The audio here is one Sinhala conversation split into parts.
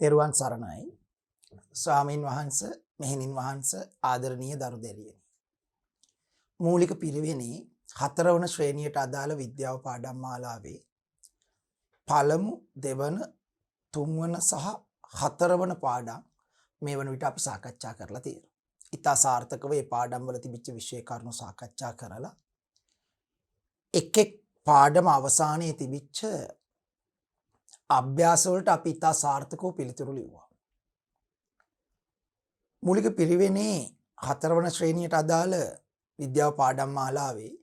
තෙරුවන් සරණයි ස්වාමීන් වහන්සේ මෙහෙණින් වහන්සේ ආදරණීය දරු දෙරියනි. මූලික පිරිවෙනේ 4 වන ශ්‍රේණියට අදාළ විද්‍යාව පාඩම් මාලාවේ පළමු දෙවන තුන්වන සහ 4 වන පාඩම් මේ වන විට අපි සාකච්ඡා කරලා තියෙනවා. ඉතා සාර්ථකව මේ පාඩම් වල තිබිච්ච විෂය කරුණු සාකච්ඡා කරලා එක් පාඩම අවසානයේ තිබිච්ච අභ්‍යාස වලට අපි ඉතා සාර්ථකව පිළිතුරු ලිව්වා. මූලික පිරිවෙනේ 4 වන ශ්‍රේණියට අදාළ විද්‍යාව පාඩම් මාලාවේ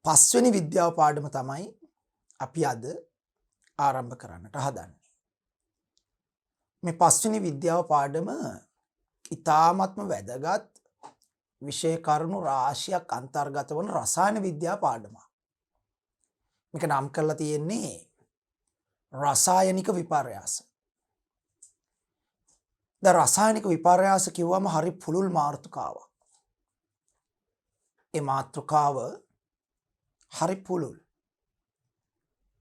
5 වෙනි විද්‍යාව පාඩම තමයි අපි අද ආරම්භ කරන්නට හදන්නේ. මේ 5 වෙනි විද්‍යාව පාඩම ඉතාමත්ම වැදගත් විෂය කරුණු රාශියක් අන්තර්ගත වන රසායන විද්‍යා පාඩමක්. මේක නම් කරලා තියෙන්නේ රසායනික විපර්යාස. දැන් රසායනික විපර්යාස කිව්වම හරි පුළුල් මාතෘකාවක්. ඒ මාතෘකාව හරි පුළුල්.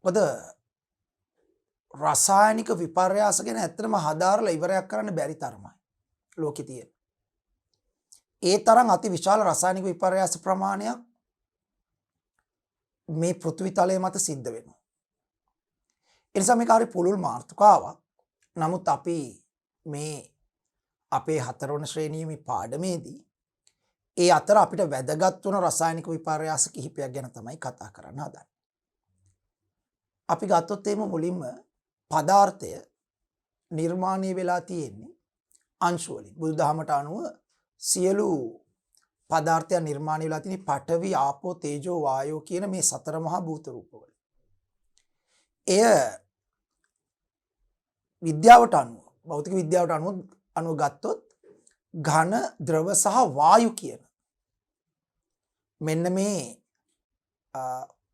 මොකද රසායනික විපර්යාස ගැන ඇත්තටම හදාරලා ඉවරයක් කරන්න බැරි තරමයි ලෝකේ තියෙන. ඒ තරම් අති විශාල රසායනික විපර්යාස ප්‍රමාණයක් මේ පෘථිවි තලයේ මත සිද්ධ වෙනවා. ඒ නිසා මේක හරි පුළුල් මාතෘකාවක්. නමුත් අපි මේ අපේ 4 වන ශ්‍රේණියේ මේ පාඩමේදී ඒ අතර අපිට වැදගත් වන රසායනික විපර්යාස කිහිපයක් ගැන තමයි කතා කරන්න හදන්නේ. අපි ගත්තොත් එහෙම මුලින්ම පදාර්ථය නිර්මාණය වෙලා තියෙන්නේ අංශු වලින්. බුදුදහමට අනුව සියලු පදාර්ථයන් නිර්මාණය වෙලා තියෙන්නේ පඨවි, ආපෝ, තේජෝ, වායෝ කියන මේ 4 මහා භූත රූපවල. එය විද්‍යාවට අනුව, භෞතික විද්‍යාවට අනුව ගත්තොත් ඝන, ද්‍රව සහ වායු කියන මෙන්න මේ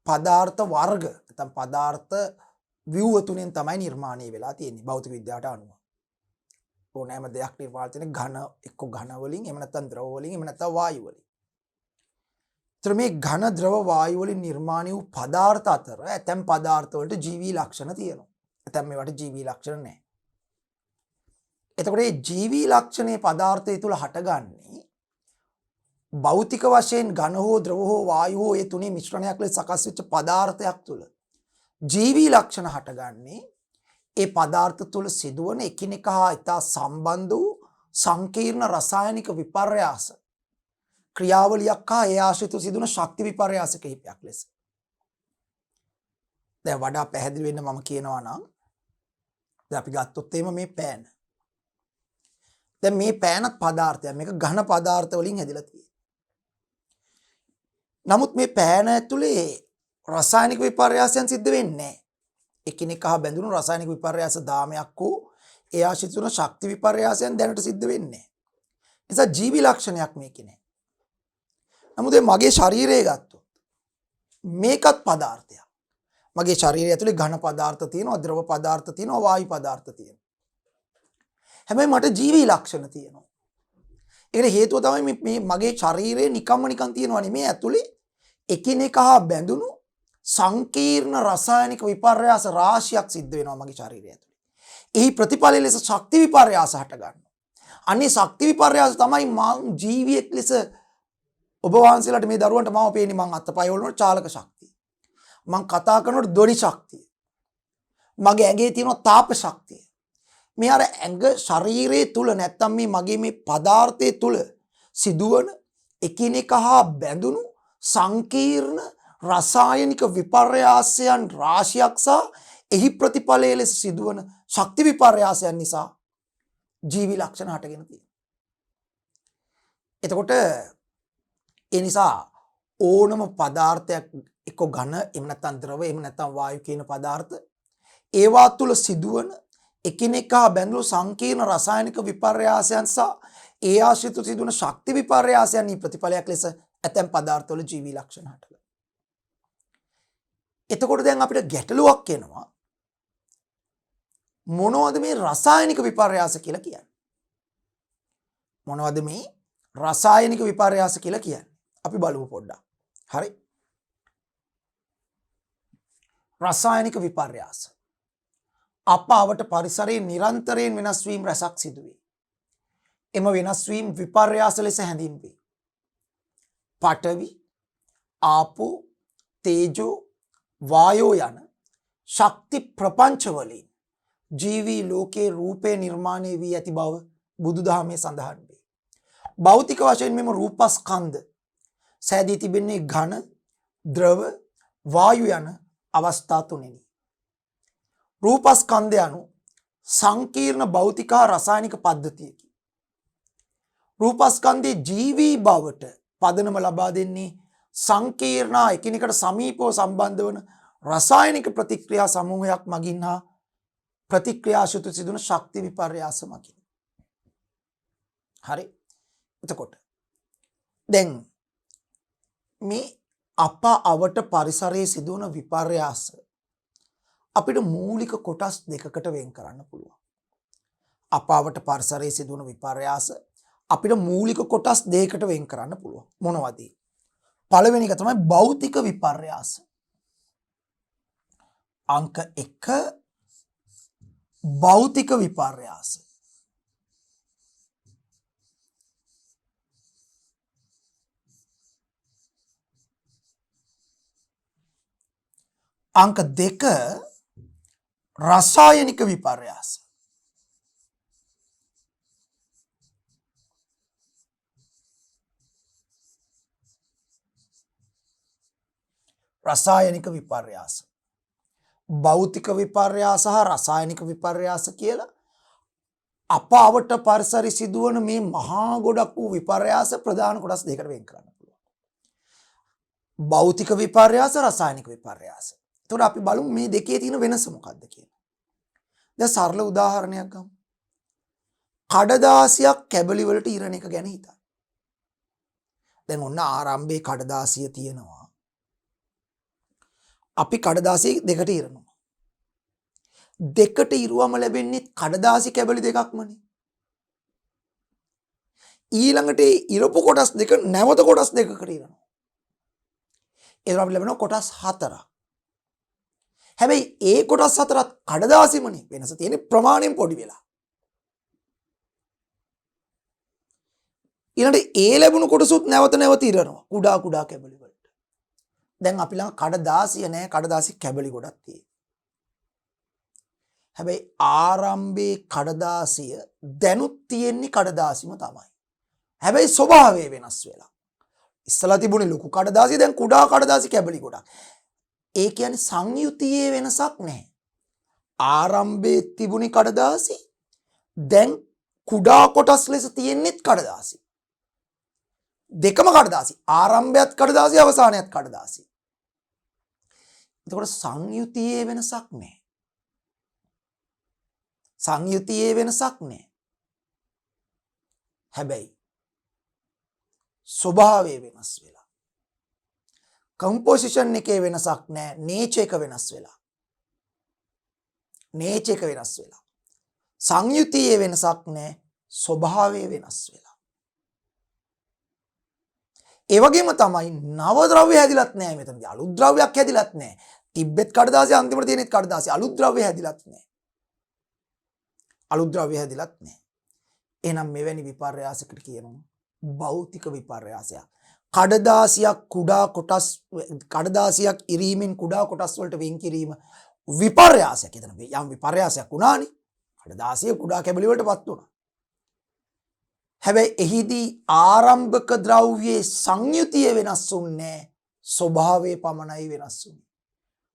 පදාර්ථ වර්ග නැත්නම් පදාර්ථ ව්‍යුහ තුනෙන් තමයි නිර්මාණය වෙලා තියෙන්නේ භෞතික විද්‍යාවට අනුව. ඕනෑම දෙයක් නිර්මාණය වෙන්නේ ඝන, එක්ක ඝන වලින්, එහෙම නැත්නම් ද්‍රව වලින්, එහෙම නැත්නම් වායු වලින්. ඒතර මේ ඝන, ද්‍රව, වායු වලින් නිර්මාණය වූ පදාර්ථ අතර ඇතැම් පදාර්ථ වලට ජීවී ලක්ෂණ තියෙනවා. ඇතැම් මේවට ජීවී ලක්ෂණ නැහැ. එතකොට මේ ජීවී ලක්ෂණේ පදාර්ථය තුල හටගන්නේ භෞතික වශයෙන් ඝන හෝ ද්‍රව හෝ වායු හෝ ඒ තුනේ මිශ්‍රණයක් ලෙස සකස් වෙච්ච පදාර්ථයක් තුල ජීවී ලක්ෂණ හටගන්නේ ඒ පදාර්ථ තුල සිදුවන එකිනෙක හා ඉතා සම්බන්ධ වූ සංකීර්ණ රසායනික විපර්යාස ක්‍රියාවලියක් හා ඒ ආශ්‍රිතව සිදුවන ශක්ති විපර්යාස කිහිපයක් ලෙස. දැන් වඩා පැහැදිලි වෙන්න මම කියනවා නම් දැන් අපි ගත්තොත් එහෙම මේ පෑන. දැන් මේ පෑනත් පදාර්ථයක්. මේක ඝන පදාර්ථ වලින් හැදිලා තියෙන්නේ. නමුත් මේ පෑන ඇතුලේ රසායනික විපර්යාසයන් සිද්ධ වෙන්නේ නැහැ. එකිනෙක හා බැඳුණු රසායනික විපර්යාස දාමයක් හෝ ඒ ආශ්‍රිත වන ශක්ති විපර්යාසයන් දැනට සිද්ධ වෙන්නේ නැහැ. නිසා ජීවි ලක්ෂණයක් මේකේ නැහැ. නමුත් මගේ ශරීරය ගත්තොත් මේකත් පදාර්ථයක්. මගේ ශරීරය ඇතුලේ ඝන පදාර්ථ තියෙනවා, ද්‍රව පදාර්ථ තියෙනවා, වායු පදාර්ථ තියෙනවා. හැබැයි මට ජීවී ලක්ෂණ තියෙනවා. ඒකට හේතුව තමයි මේ මගේ ශරීරයේ නිකන් තියෙනවා නෙමෙයි, ඇතුලේ එකිනෙක හා බැඳුණු සංකීර්ණ රසායනික විපර්යාස රාශියක් සිද්ධ වෙනවා මගේ ශරීරය ඇතුලේ. එහි ප්‍රතිඵලය ලෙස ශක්ති විපර්යාස හට ගන්නවා. අනේ ශක්ති විපර්යාස තමයි මං ජීවියෙක් ලෙස ඔබ වහන්සේලාට මේ දරුවන්ට මම පේන්නේ මං අතපය වලට චාලක ශක්තිය. මං කතා කරනකොට දොඩි ශක්තිය. මගේ ඇඟේ තියෙන තාප ශක්තිය. මේ අර ඇඟ ශරීරයේ තුල නැත්තම් මේ මගේ මේ පදාර්ථයේ තුල සිදුවන එකිනෙක හා බැඳුණු සංකීර්ණ රසායනික විපර්යාසයන් රාශියක් සහ එහි ප්‍රතිඵලයේ ලෙස සිදුවන ශක්ති විපර්යාසයන් නිසා ජීවි ලක්ෂණ හටගෙන තියෙනවා. එතකොට ඒ නිසා ඕනම පදාර්ථයක් එක්ක ඝන, එහෙම නැත්නම් ද්‍රව, එහෙම නැත්නම් වායු කියන පදාර්ථ ඒවා තුල සිදුවන එකිනෙක බැඳුණු සංකීර්ණ රසායනික විපර්යාසයන් සහ ඒ ආශ්‍රිතව සිදුවන ශක්ති විපර්යාසයන් ප්‍රතිඵලයක් ලෙස ඇතැම් පදාර්ථවල ජීවී ලක්ෂණ හටගන්නවා. එතකොට දැන් අපිට ගැටලුවක් එනවා. මොනවද මේ රසායනික විපර්යාස කියලා කියන්නේ? මොනවද මේ රසායනික විපර්යාස කියලා කියන්නේ? අපි බලමු පොඩ්ඩක්. හරි? රසායනික විපර්යාස අප අවට පරිසරයේ නිරන්තරයෙන් වෙනස් වීම රැසක් සිදු වේ. එම වෙනස් වීම විපර්යාස ලෙස හැඳින්වේ. පඨවි, ආපෝ, තේජෝ, වායෝ යන ශක්ති ප්‍රපංච වලින් ජීවී ලෝකයේ රූපේ නිර්මාණය වී ඇති බව බුදුදහමේ සඳහන් වේ. භෞතික වශයෙන් මෙම රූපස්කන්ධ සෑදී තිබෙන්නේ ඝන, ද්‍රව, වායු යන අවස්ථා තුනෙනි. රූපස්කන්ධය anu සංකීර්ණ භෞතික හා රසායනික පද්ධතියකි. රූපස්කන්ධයේ ජීවී බවට පදනම ලබා දෙන්නේ සංකීර්ණ එකිනෙකට සමීපව සම්බන්ධ වන රසායනික ප්‍රතික්‍රියා සමූහයක් මගින් හා ප්‍රතික්‍රියාශුතු සිදුවන ශක්ති විපර්යාස මගින්. හරි. එතකොට දැන් මේ අප අවට පරිසරයේ සිදුවන විපර්යාස අපිට මූලික කොටස් දෙකකට වෙන් කරන්න පුළුවන්. අප අවට පරිසරයේ සිදුවන විපර්යාස අපිට මූලික කොටස් දෙකකට වෙන් කරන්න පුළුවන්. මොනවද? පළවෙනි එක තමයි භෞතික විපර්යාස. අංක 1 භෞතික විපර්යාස. අංක 2 රසායනික විපර්යාස. රසායනික විපර්යාස. භෞතික විපර්යාස හා රසායනික විපර්යාස කියලා අප අවට පරිසරයේ සිදුවන මේ මහා ගොඩක් වූ විපර්යාස ප්‍රධාන කොටස් දෙකකට වෙන් කරන්න පුළුවන්. භෞතික විපර්යාස, රසායනික විපර්යාස. එතකොට අපි බලමු මේ දෙකේ තියෙන වෙනස මොකක්ද කියලා. දැන් සරල උදාහරණයක් ගමු. කඩදාසියක් කැබලි වලට ඉරණ එක ගැන හිතන්න. දැන් ඔන්න ආරම්භයේ කඩදාසිය තියෙනවා. අපි කඩදාසි දෙකට ඉරනවා. දෙකට ඉරුවම ලැබෙන්නේ කඩදාසි කැබලි දෙකක්මනේ. ඊළඟට ඉරපු කොටස් දෙක නැවත කොටස් දෙකකට ඉරනවා. එතකොට අපිට ලැබෙනවා කොටස් 4ක්. හැබැයි ඒ කොටස් 4ත් කඩදාසිමනේ. වෙනස තියෙන්නේ ප්‍රමාණයෙන් පොඩි වෙලා. ඊළඟට ඒ ලැබුණු කොටසුත් නැවත නැවත ඉරනවා. කුඩා කුඩා කැබලි වලට. දැන් අපි ළඟ කඩදාසිය නැහැ, කඩදාසි කැබලි ගොඩක් තියෙනවා. හැබැයි ආරම්භයේ කඩදාසිය දැනුත් තියෙන්නේ කඩදාසිම තමයි. හැබැයි ස්වභාවය වෙනස් වෙලා. ඉස්සලා තිබුණේ ලොකු කඩදාසිය, දැන් කුඩා කඩදාසි කැබලි ගොඩක්. ඒ කියන්නේ සංයුතියේ වෙනසක් නැහැ. ආරම්භයේ තිබුණේ කඩදාසි, දැන් කුඩා කොටස් ලෙස තියෙන්නේත් කඩදාසි. දෙකම කඩදාසි. ආරම්භයත් කඩදාසි, අවසානයත් කඩදාසි. එතකොට සංයුතියේ වෙනසක් නැහැ. සංයුතියේ වෙනසක් නැහැ. හැබැයි ස්වභාවය වෙනස් වෙලා. කම්පොසිෂන් එකේ වෙනසක් නැහැ. නේචර් එක වෙනස් වෙලා. නේචර් එක වෙනස් වෙලා. සංයුතියේ වෙනසක් නැහැ. ස්වභාවය වෙනස් වෙලා. ඒ වගේම තමයි නව ද්‍රව්‍ය හැදිලත් නැහැ මෙතනදී. අලුත් ද්‍රව්‍යයක් හැදිලත් නැහැ. තිබ්බෙත් කඩදාසිය අන්තිමට තියෙනෙත් කඩදාසිය. අලුත් ද්‍රව්‍ය හැදිලත් නැහැ. අලුත් ද්‍රව්‍ය හැදිලත් නැහැ. එහෙනම් මෙවැනි විපර්යාසයකට කියනවා භෞතික විපර්යාසයක්. කඩදාසියක් කුඩා කොටස්, කඩදාසියක් ඉරීමෙන් කුඩා කොටස් වලට වෙන් කිරීම විපර්යාසයක්. එතන යම් විපර්යාසයක් වුණානේ. කඩදාසිය කුඩා කැබලි වලටපත් වුණා. හැබැයි එහිදී ආරම්භක ද්‍රව්‍යයේ සංයුතිය වෙනස් වුන්නේ නැහැ. ස්වභාවය පමණයි වෙනස් වුනේ.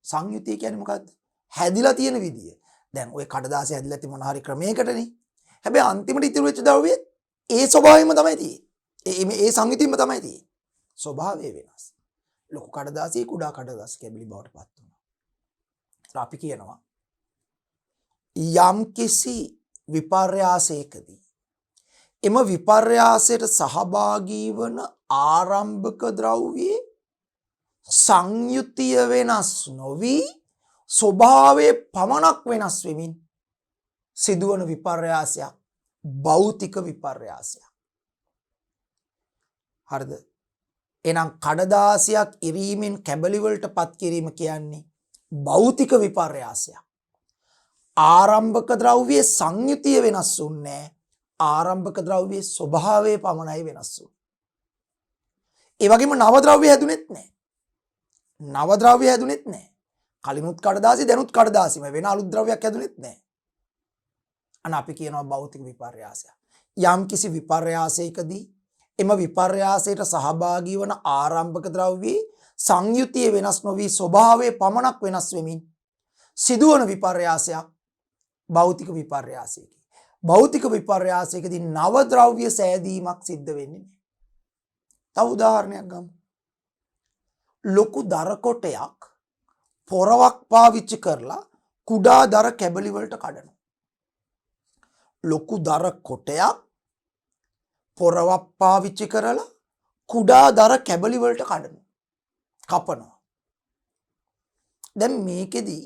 සංයුතිය කියන්නේ මොකද්ද? හැදිලා තියෙන විදිය. දැන් ওই කඩදාසිය හැදිලා තියෙන මොන හරි ක්‍රමයකටනේ. හැබැයි අන්තිමට ඉතුරු වෙච්ච ද්‍රව්‍ය ඒ ස්වභාවයෙන්ම තමයි තියෙන්නේ. ඒ සංයුතියෙන්ම තමයි තියෙන්නේ. ස්වභාවය වෙනස්. ලොකු කඩදාසිය කුඩා කඩදාසි කැබලි බවට පත් වෙනවා. අපි කියනවා යම්කිසි විපර්යාසයකදී එම විපර්යාසයට සහභාගී වන ආරම්භක ද්‍රව්‍යයේ සංයුතිය වෙනස් නොවි ස්වභාවයේ පමණක් වෙනස් වෙමින් සිදුවන විපර්යාසයක් භෞතික විපර්යාසයක්. හරිද? එහෙනම් කඩදාසියක් ඉරීමෙන් කැබලි වලට පත් කිරීම කියන්නේ භෞතික විපර්යාසයක්. ආරම්භක ද්‍රව්‍යයේ සංයුතිය වෙනස් වුන්නේ ආරම්භක ද්‍රව්‍යයේ ස්වභාවය පමණයි වෙනස් වුනේ. ඒ වගේම නව ද්‍රව්‍ය හැදුනෙත් නැහැ. නව ද්‍රව්‍ය හැදුනෙත් නැහැ. කලිනුත් කඩදාසි දැනුත් කඩදාසිම වෙන අලුත් ද්‍රව්‍යයක් හැදුනෙත් නැහැ. අන්න අපි කියනවා භෞතික විපර්යාසය. යම් කිසි විපර්යාසයකදී එම විපර්යාසයට සහභාගී වන ආරම්භක ද්‍රව්‍යයේ සංයුතිය වෙනස් නොවි ස්වභාවය පමණක් වෙනස් වෙමින් සිදුවන විපර්යාසයක් භෞතික විපර්යාසයකි. භෞතික විපර්යාසයකදී නව ද්‍රව්‍ය සෑදීමක් සිද්ධ වෙන්නේ නැහැ. තව උදාහරණයක් ගමු. ලොකු දර කොටයක් පොරවක් පාවිච්චි කරලා කුඩා දර කැබලි වලට කඩනවා. ලොකු දර කොටයක් පොරවක් පාවිච්චි කරලා කුඩා දර කැබලි වලට කඩනවා. කපනවා. දැන් මේකෙදී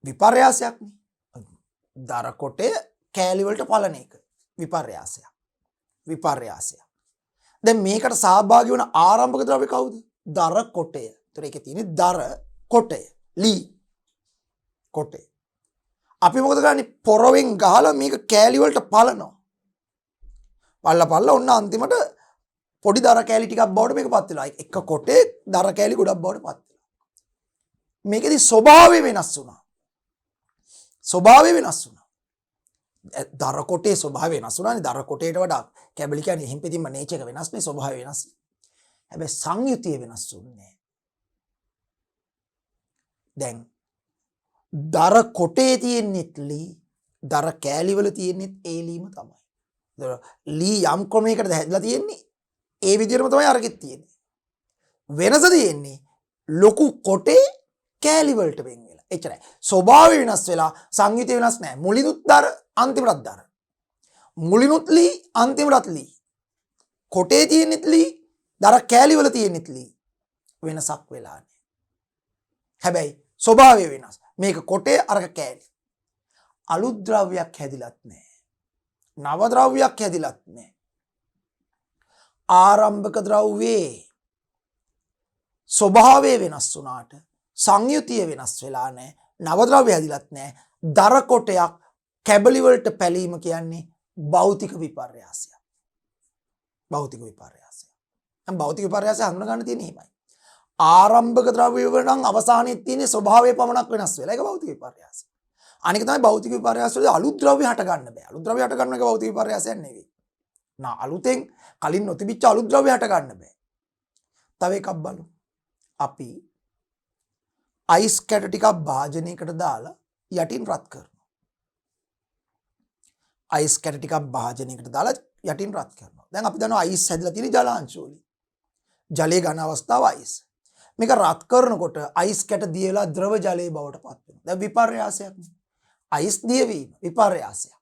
විපර්යාසයක් නේ. දර කොටය කෑලි වලට පලන එක විපර්යාසයක්. විපර්යාසයක්. දැන් මේකට සහභාගී වන ආරම්භක ද්‍රව්‍ය කවුද? දර කොටය. ඒතර ඒකේ තියෙන්නේ දර කොටය. ලී කොටය. අපි මොකද කරන්නේ? පොරවෙන් ගහලා මේක කෑලි වලට පලනවා. පල්ලා ඔන්න අන්තිමට පොඩි දර කෑලි ටිකක් බවට මේක පත් වෙනවා. එක කොටේ දර කෑලි ගොඩක් බවට පත් වෙනවා. මේකෙදි ස්වභාවය වෙනස් වුණා. ස්වභාවය වෙනස් වුණා. දර කොටේ ස්වභාවය වෙනස් වුණානේ. දර කොටේට වඩා කැබලි කියන්නේ හිම් පෙතින්ම නේචර් එක වෙනස් නේ, ස්වභාවය වෙනස්. හැබැයි සංයුතිය වෙනස් වුණේ. දැන් දර කොටේ තියෙනෙත් ලී, දර කෑලි වල තියෙනෙත් ඒ ලීම තමයි. ලී යම් ක්‍රමයකටද හැදලා තියෙන්නේ ඒ විදිහටම තමයි අරගෙත් තියෙන්නේ. වෙනස තියෙන්නේ ලොකු කොටේ කෑලි වලට වෙන් වෙලා. එච්චරයි. ස්වභාවය වෙනස් වෙලා සංයුතිය වෙනස් නැහැ. මුලිනුත් දර අන්තිමටත් දර. මුලිනුත් ලී අන්තිමටත් ලී. කොටේ තියෙනෙත් ලී, දර කෑලි වල තියෙනෙත් ලී. වෙනසක් වෙලා නැහැ. හැබැයි ස්වභාවය වෙනස්. මේක කොටේ අරක කෑලි. අලුත් ද්‍රව්‍යයක් හැදිලත් නැහැ. නව ද්‍රව්‍යයක් හැදිලත් නැහැ. ආරම්භක ද්‍රව්‍යයේ ස්වභාවය වෙනස් වුණාට සංයුතිය වෙනස් වෙලා නැහැ. නව ද්‍රව්‍ය හැදිලත් නැහැ. දර කොටයක් කැබලි වලට පැලීම කියන්නේ භෞතික විපර්යාසයක්. භෞතික විපර්යාසයක්. නම් භෞතික විපර්යාසය හඳුනා ගන්න තියෙන්නේ එහෙමයි. ආරම්භක ද්‍රව්‍ය වල නම් අවසානයේ තියෙන ස්වභාවය පමණක් වෙනස් වෙලා. ඒක භෞතික විපර්යාසය. අනික තමයි භෞතික විපර්යාස වලදී අලුත් ද්‍රව්‍ය හට ගන්න බෑ. අලුත් ද්‍රව්‍ය හට ගන්න එක භෞතික විපර්යාසයක් නෙවෙයි. අලුතෙන් කලින් නොතිබිච්ච අලුත් ද්‍රව්‍ය හට ගන්න බෑ. තව එකක් බලමු. අපි අයිස් කැට ටිකක් භාජනයකට දාලා යටින් රත් කරනවා. අයිස් කැට ටිකක් භාජනයකට දාලා යටින් රත් කරනවා. දැන් අපි දන්නවා අයිස් හැදලා තියෙන ජලාංශ වලින්. ජලයේ ඝන අවස්ථාව අයිස්. මේක රත් කරනකොට අයිස් කැට දිය වෙලා ද්‍රව ජලයේ බවට පත් වෙනවා. දැන් විපර්යාසයක් නේ. අයිස් දිය වීම විපර්යාසයක්.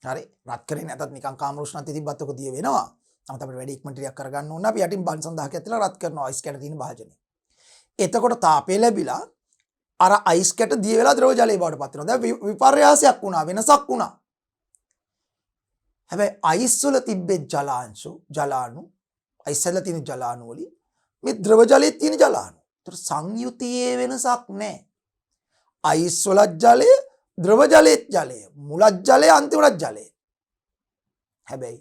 හරි. රත් කරේ නැතත් නිකන් කාම උෂ්ණත්වයේ තිබ්බත් ඔක දිය වෙනවා. නමුත් අපිට වැඩි ඉක්මනට ටිකක් කරගන්න ඕන. අපි යටින් බන්සන් 10ක් ඇතුළේ රත් කරනවා අයිස් කැට තියෙන භාජනය. එතකොට තාපය ලැබිලා අර අයිස් කැට දිය වෙලා ද්‍රව ජලයේ බවට පත් වෙනවා. දැන් විපර්යාසයක් වුණා, වෙනසක් වුණා. හැබැයි අයිස් වල තිබ්බේ ජලාණු අයිස් වල තියෙන ජලාණු වලින් මේ ද්‍රව ජලයේ තියෙන ජලාණු. ඒතර සංයුතියේ වෙනසක් නැහැ. අයිස් වලත් ජලය, ද්‍රව ජලයේත් ජලය, මුලත් ජලය, අන්තිමටත් ජලය. හැබැයි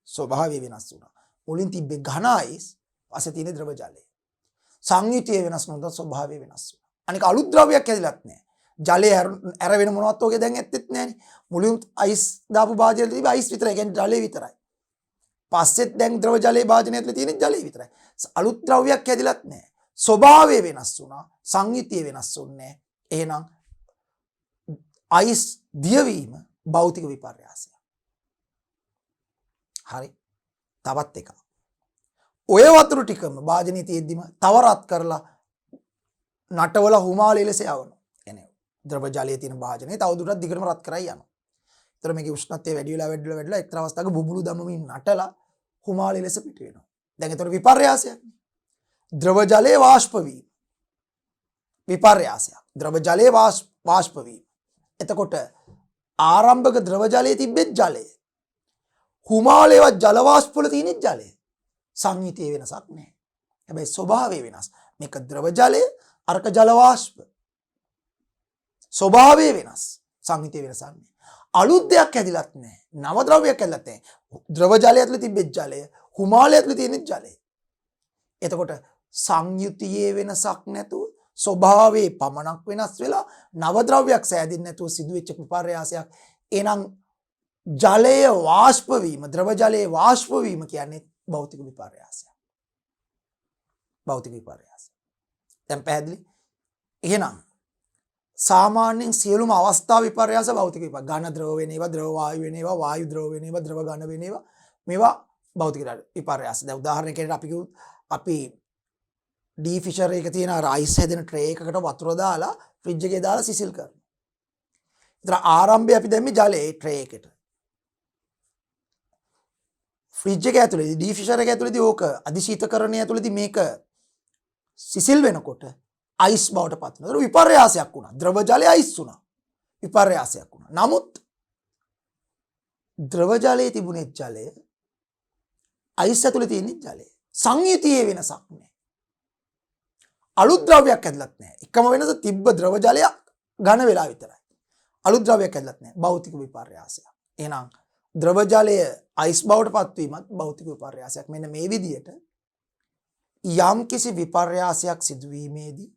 ස්වභාවය වෙනස් වුණා. මුලින් තිබ්බේ ඝන අයිස්, පස්සේ තියෙන ද්‍රව ජලය. සංයුතිය වෙනස් වුණොත් ස්වභාවය වෙනස් වෙනවා. අනික අලුත් ද්‍රව්‍යයක් හැදිලත් නැහැ. ජලය ඇර වෙන මොනවත් ඔගේ දැන් ඇත්තෙත් නැහැනේ. මුලින් අයිස් දාපු භාජනයේ තිබ්බ අයිස් විතරයි, කියන්නේ ජලය විතරයි. පස්සෙත් දැන් ද්‍රව ජලයේ භාජනය ඇතුලේ තියෙන ජලය විතරයි. අලුත් ද්‍රව්‍යයක් හැදිලත් නැහැ. ස්වභාවය වෙනස් වුණා, සංයුතිය වෙනස් වුණේ. එහෙනම් අයිස් දියවීම භෞතික විපර්යාසයක්. හරි. තවත් එකක්. ඔය වතුර ටිකම භාජනයේ තියෙද්දිම තව රත් කරලා නටවල හුමාලේ ලෙස යවනවා. يعني ද්‍රව ජලයේ තියෙන භාජනය තව දුරටත් දිගටම රත් කරයි යනවා. ඒතර මේකේ උෂ්ණත්වය වැඩි වෙලා එක්තරා අවස්ථාවක බුබුලු දමමින් නටලා හුමාලේ ලෙස පිට වෙනවා. දැන් ඒතර විපර්යාසයක්. ද්‍රව ජලයේ වාෂ්ප වීම. විපර්යාසයක්. ද්‍රව ජලයේ වාෂ්ප වීම. එතකොට ආරම්භක ද්‍රව ජලයේ තිබෙත් ජලය. හුමාලේවත් ජල වාෂ්ප වල තියෙන ජලය. සංයුතිය වෙනසක් නැහැ. හැබැයි ස්වභාවය වෙනස්. මේක ද්‍රව ජලය, අරක ජල වාෂ්ප. ස්වභාවය වෙනස්. සංයුතිය වෙනසක් නැහැ. අලුත් දෙයක් හැදිලත් නැහැ. නව ද්‍රව්‍යයක් හැදිලත් නැහැ. ද්‍රව ජලය ඇතුලේ තිබෙච්ච ජලය, හිමාලය ඇතුලේ තියෙන ජලය. එතකොට සංයුතියේ වෙනසක් නැතුව ස්වභාවයේ පමණක් වෙනස් වෙලා නව ද්‍රව්‍යයක් සෑදෙන්නේ නැතුව සිදුවෙච්ච විපර්යාසයක්. එහෙනම් ජලය වාෂ්ප වීම, ද්‍රව ජලයේ වාෂ්ප වීම කියන්නේ භෞතික විපර්යාසයක්. භෞතික විපර්යාසය. දැන් පැහැදිලි? එහෙනම් සාමාන්‍යයෙන් සියලුම අවස්ථා විපර්යාස භෞතික විපර්යාස. ඝන ද්‍රව වෙන ඒවා, ද්‍රව වායු වෙන ඒවා, වායු ද්‍රව වෙන ඒවා, ද්‍රව ඝන වෙන ඒවා, මේවා භෞතික විපර්යාස. දැන් උදාහරණයකට අපි ඩී ෆිෂර් එක තියෙන අර අයිස් හැදෙන ට්‍රේ එකකට වතුර දාලා ෆ්‍රිජ් එකේ දාලා සිසිල් කරනවා. ඒතර ආරම්භයේ අපි දැම්මේ ජලයේ ට්‍රේ එකට. ෆ්‍රිජ් එක ඇතුලේ ඩී ෆිෂර් එක ඇතුලේදී ඕක අධිශීතකරණය ඇතුලේදී මේක සිසිල් වෙනකොට අයිස් බවට පත් වෙනවා. ඒක විපර්යාසයක් වුණා. ද්‍රව ජලය අයිස් වුණා. විපර්යාසයක් වුණා. නමුත් ද්‍රව ජලයේ තිබුණේ ජලය අයිස් ඇතුලේ තියෙන ජලය. සංයුතියේ වෙනසක් නැහැ. අලුත් ද්‍රව්‍යයක් ඇදලත් නැහැ. එකම වෙනස තිබ්බ ද්‍රව ජලයක් ඝන වෙලා විතරයි. අලුත් ද්‍රව්‍යයක් ඇදලත් නැහැ. භෞතික විපර්යාසයක්. එහෙනම් ද්‍රව ජලය අයිස් බවට පත් වීමත් භෞතික විපර්යාසයක්. මෙන්න මේ විදිහට යම් කිසි විපර්යාසයක් සිදුවීමේදී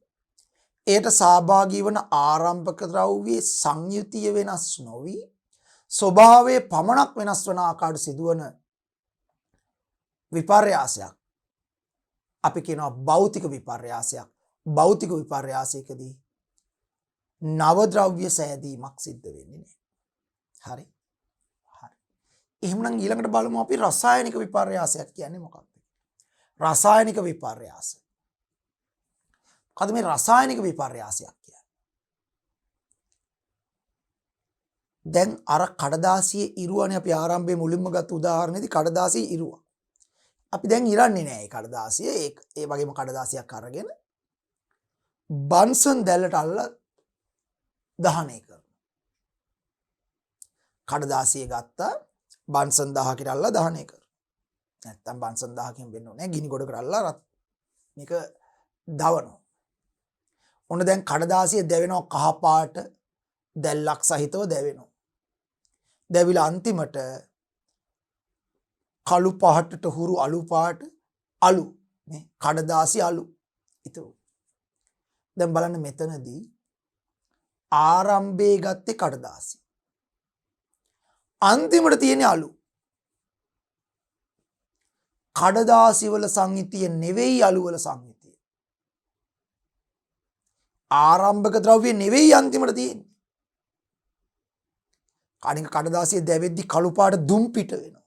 එයට සහභාගී වන ආරම්භක ද්‍රව්‍යයේ සංයුතිය වෙනස් නොවි ස්වභාවයේ පමණක් වෙනස් වන ආකාරයට සිදුවන විපර්යාසයක් අපි කියනවා භෞතික විපර්යාසයක්. භෞතික විපර්යාසයකදී නව ද්‍රව්‍ය සෑදීමක් සිද්ධ වෙන්නේ නැහැ. හරි. හරි. එහෙනම් ඊළඟට බලමු අපි රසායනික විපර්යාසයක් කියන්නේ මොකක්ද? රසායනික විපර්යාස. මොකද මේ රසායනික විපර්යාසයක් කියන්නේ? දැන් අර කඩදාසියේ ඉරුවනේ අපි ආරම්භයේ මුලින්ම ගත්ත උදාහරණෙදී කඩදාසියේ ඉරුව. අපි දැන් ඉරන්නේ නැහැ ඒ කඩදාසිය. ඒ වගේම කඩදාසියක් අරගෙන බන්සන් දැල්ලට අල්ලලා දහනය කරනවා. කඩදාසිය ගත්තා බන්සන් 1000කට අල්ලලා දහනය කරනවා. නැත්තම් බන්සන් 1000කින් වෙන්නේ නැහැ. ගිනි ගොඩකට අල්ලලා මේක දවනවා. ඔන්න දැන් කඩදාසිය දැවෙනවා කහ පාට දැල්ලක් සහිතව දැවෙනවා. දැවිලා අන්තිමට කළු පාටට හුරු අලු පාට අලු මේ කඩදාසි අලු ඉතුරු. දැන් බලන්න මෙතනදී ආරම්භයේ ගත්තේ කඩදාසි. අන්තිමට තියෙන්නේ අලු. කඩදාසි වල සංයුතිය නෙවෙයි අලු වල සංයුතිය. ආරම්භක ද්‍රව්‍ය නෙවෙයි අන්තිමට තියෙන්නේ. කණික කඩදාසිය දැවෙද්දි කළු පාට දුම් පිට වෙනවා.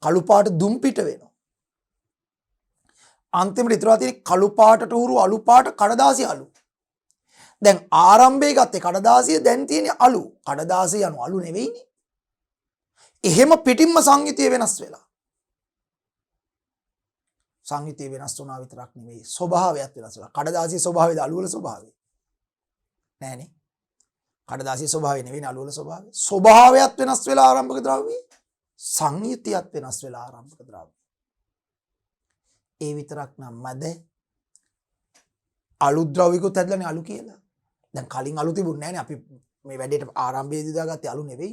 කළු පාට දුම් පිට වෙනවා. අන්තිමට ඉතුරුලා තියෙන කළු පාටට උරු අලු පාට කඩදාසි අලු. දැන් ආරම්භයේ ගත්තේ කඩදාසිය දැන් තියෙන්නේ අලු. කඩදාසිය යනු අලු නෙවෙයිනේ. එහෙම පිටින්ම සංයුතිය වෙනස් වෙලා. සංයුතිය වෙනස් වුණා විතරක් නෙවෙයි ස්වභාවයත් වෙනස් වෙලා. කඩදාසියේ ස්වභාවයද අලු වල ස්වභාවය? නෑනේ. කඩදාසියේ ස්වභාවය නෙවෙයි අලු වල ස්වභාවය. ස්වභාවයත් වෙනස් වෙලා ආරම්භක ද්‍රව්‍යය සංයුතියත් වෙනස් වෙලා ආරම්භක ද්‍රව්‍ය. ඒ විතරක් නම්මද අලු ද්‍රව්‍යකුත් හැදලානේ අලු කියලා. දැන් කලින් අලු තිබුණේ නැහනේ. අපි මේ වැඩේට ආරම්භයේදී දාගත්තේ අලු නෙවෙයි.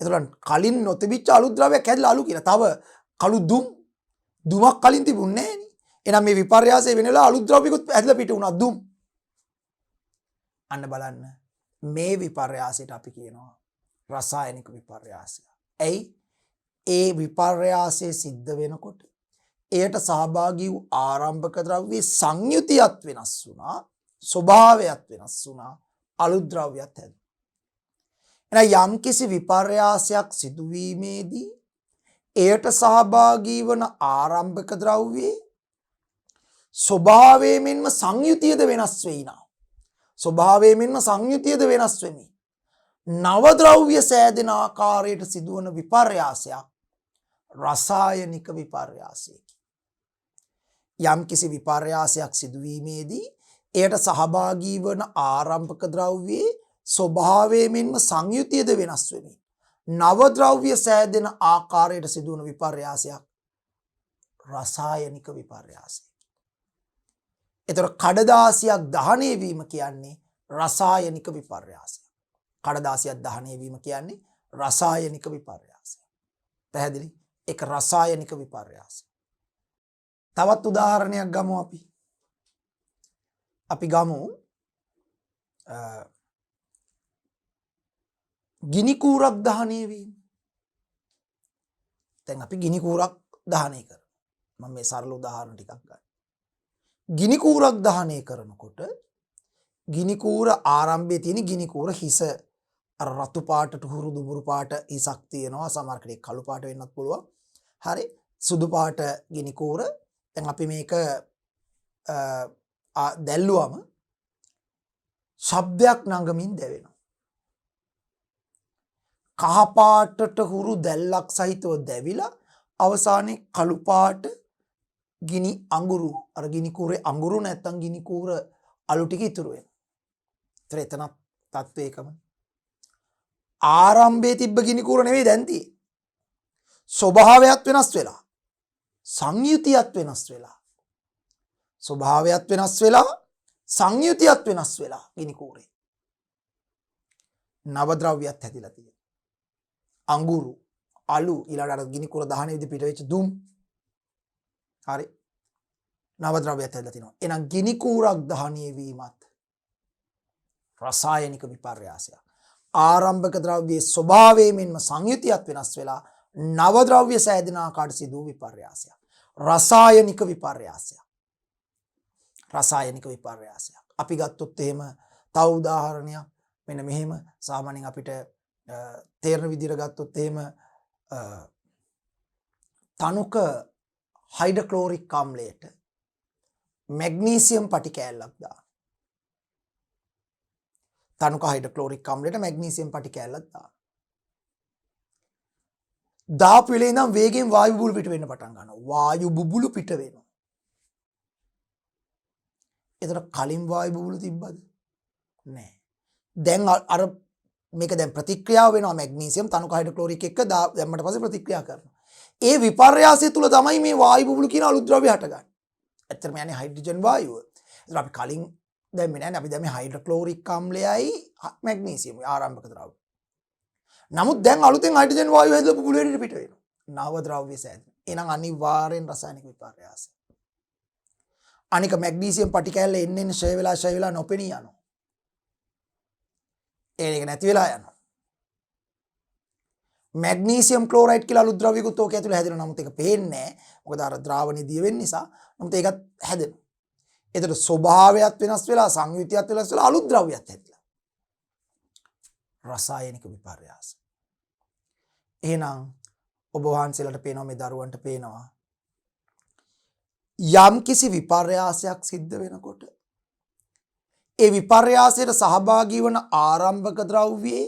ඒතරම් කලින් නොතිබිච්ච අලු ද්‍රව්‍යයක් හැදලා අලු කියලා. තව කළු දුමක් කලින් තිබුණේ නැහනේ. එහෙනම් මේ විපර්යාසය වෙන වෙලාව අලු ද්‍රව්‍යකුත් හැදලා පිට වුණා දුම්. අන්න බලන්න මේ විපර්යාසයට අපි කියනවා රසායනික විපර්යාසය. ඇයි? ඒ විපර්යාසය සිද්ධ වෙනකොට එයට සහභාගී වූ ආරම්භක ද්‍රව්‍යයේ සංයුතියත් වෙනස් වුණා, ස්වභාවයත් වෙනස් වුණා, අලුත් ද්‍රව්‍යයක් හැදුණා. එහෙනම් යම්කිසි විපර්යාසයක් සිදුවීමේදී එයට සහභාගී වන ආරම්භක ද්‍රව්‍යයේ ස්වභාවයෙන් මෙන්ම සංයුතියද වෙනස් වෙයිනා. ස්වභාවයෙන් මෙන්ම සංයුතියද වෙනස් වෙමි. නව ද්‍රව්‍ය සෑදෙන ආකාරයට සිදුවන විපර්යාසයක් රසායනික විපර්යාසයකි. යම් කිසි විපර්යාසයක් සිදුවීමේදී එයට සහභාගී වන ආරම්භක ද්‍රව්‍යයේ ස්වභාවයෙන් මෙන්ම සංයුතියද වෙනස් වෙමි. නව ද්‍රව්‍ය සෑදෙන ආකාරයට සිදුවන විපර්යාසයක් රසායනික විපර්යාසයකි. එතකොට කඩදාසියක් දහනය වීම කියන්නේ රසායනික විපර්යාසය. කඩදාසියක් දහනය වීම කියන්නේ රසායනික විපර්යාසය. පැහැදිලි? ඒක රසායනික විපර්යාසය. තවත් උදාහරණයක් ගමු අපි. අපි ගමු ගිනි කූරක් දහනය වීම. දැන් අපි ගිනි කූරක් දහනය කරනවා. මම මේ සරල උදාහරණ ටිකක් ගන්න. ගිනි කූරක් දහනය කරනකොට ගිනි කූර ආරම්භයේ තියෙන ගිනි කූර හිස අර රතු පාටට හුරු දුඹුරු පාට හිසක් තියෙනවා. සමහර කෙනෙක් කළු පාට වෙන්නත් පුළුවන්. හරි සුදු පාට ගිනි කූර. දැන් අපි මේක දැල්ලුවම ශබ්දයක් නගමින් දැවෙනවා. කහ පාටට හුරු දැල්ලක් සහිතව දැවිලා අවසානයේ කළු පාට ගිනි අඟුරු අර ගිනි කූරේ අඟුරු නැත්තම් ගිනි කූර අලු ටික ඉතුරු වෙනවා. ඒතර එතන තත්ත්වය එකම. ආරම්භයේ තිබ්බ ගිනි කූර නෙවෙයි දැන් තියෙන්නේ. ස්වභාවයත් වෙනස් වෙලා. සංයුතියත් වෙනස් වෙලා. ස්වභාවයත් වෙනස් වෙලා සංයුතියත් වෙනස් වෙලා ගිනි කූරේ. නව ද්‍රව්‍යයක් හැදිලා තියෙනවා. අඟුරු අලු ඊළඟට අර ගිනි කූර දහන විදිහ පිට වෙච්ච දුම්. හරි. නව ද්‍රව්‍යයක් හැදලා තිනවා. එහෙනම් ගිනි කූරක් දහනීය වීමත් රසායනික විපර්යාසයක්. ආරම්භක ද්‍රව්‍යයේ ස්වභාවයෙන්ම සංයුතියත් වෙනස් වෙලා නව ද්‍රව්‍ය සෑදෙන ආකාරයට සිදු වූ විපර්යාසයක්. රසායනික විපර්යාසයක්. රසායනික විපර්යාසයක්. අපි ගත්තොත් එහෙම තව උදාහරණයක් මෙන්න මෙහෙම සාමාන්‍යයෙන් අපිට තේරෙන විදිහට ගත්තොත් එහෙම තනුක හයිඩ්‍රොක්ලෝරික් ආම්ලයට මැග්නීසියම් පටි කෑල්ලක් දාන්න. තනුක හයිඩ්‍රොක්ලෝරික් ආම්ලයට මැග්නීසියම් පටි කෑල්ලක් දාන්න. දාපු වෙලේ ඉඳන් වේගෙන් වායු බුබුලු පිට වෙන්න පටන් ගන්නවා. වායු බුබුලු පිට වෙනවා. ඒතර කලින් වායු බුබුලු තිබ්බද? නැහැ. දැන් අර මේක දැන් ප්‍රතික්‍රියාව වෙනවා මැග්නීසියම් තනුක හයිඩ්‍රොක්ලෝරික් එක්ක දැම්මට පස්සේ ප්‍රතික්‍රියා කරනවා. ඒ විපර්යාසය තුල තමයි මේ වායු බුබුලු කියන අලුත් ද්‍රව්‍ය හටගන්නේ. ඇත්තටම යන්නේ හයිඩ්‍රජන් වායුව. ඒතර අපි කලින් දැම්මේ නැහැ. අපි දැම්මේ හයිඩ්‍රොක්ලෝරික් ආම්ලයයි මැග්නීසියම් ආරම්භක ද්‍රව්‍ය. නමුත් දැන් අලුතෙන් හයිඩ්‍රජන් වායුව හැදලා බුබුලු වලට පිට වෙනවා. නව ද්‍රව්‍ය සෑදෙන. එහෙනම් අනිවාර්යෙන් රසායනික විපර්යාසය. අනික මැග්නීසියම් පටි කෑල්ල එන්න ෂය වෙලා නොපෙනී යනවා. ඒක නැති වෙලා යනවා. මැග්නීසියම් ක්ලෝරයිඩ් කියලා අලුත් ද්‍රව්‍යකුත් ඕක ඇතුලේ හැදෙනවා. නමුත් ඒක පේන්නේ නැහැ. මොකද අර ද්‍රාවණය දිය වෙන නිසා. නමුත් ඒකත් හැදෙනවා. ඒතර ස්වභාවයත් වෙනස් වෙලා සංයුතියත් වෙනස් වෙලා අලුත් ද්‍රව්‍යයක් හැදෙලා. රසායනික විපර්යාස. එහෙනම් ඔබ වහන්සේලාට පේනවා මේ දරුවන්ට පේනවා යම් කිසි විපර්යාසයක් සිද්ධ වෙනකොට ඒ විපර්යාසයට සහභාගී වන ආරම්භක ද්‍රව්‍යයේ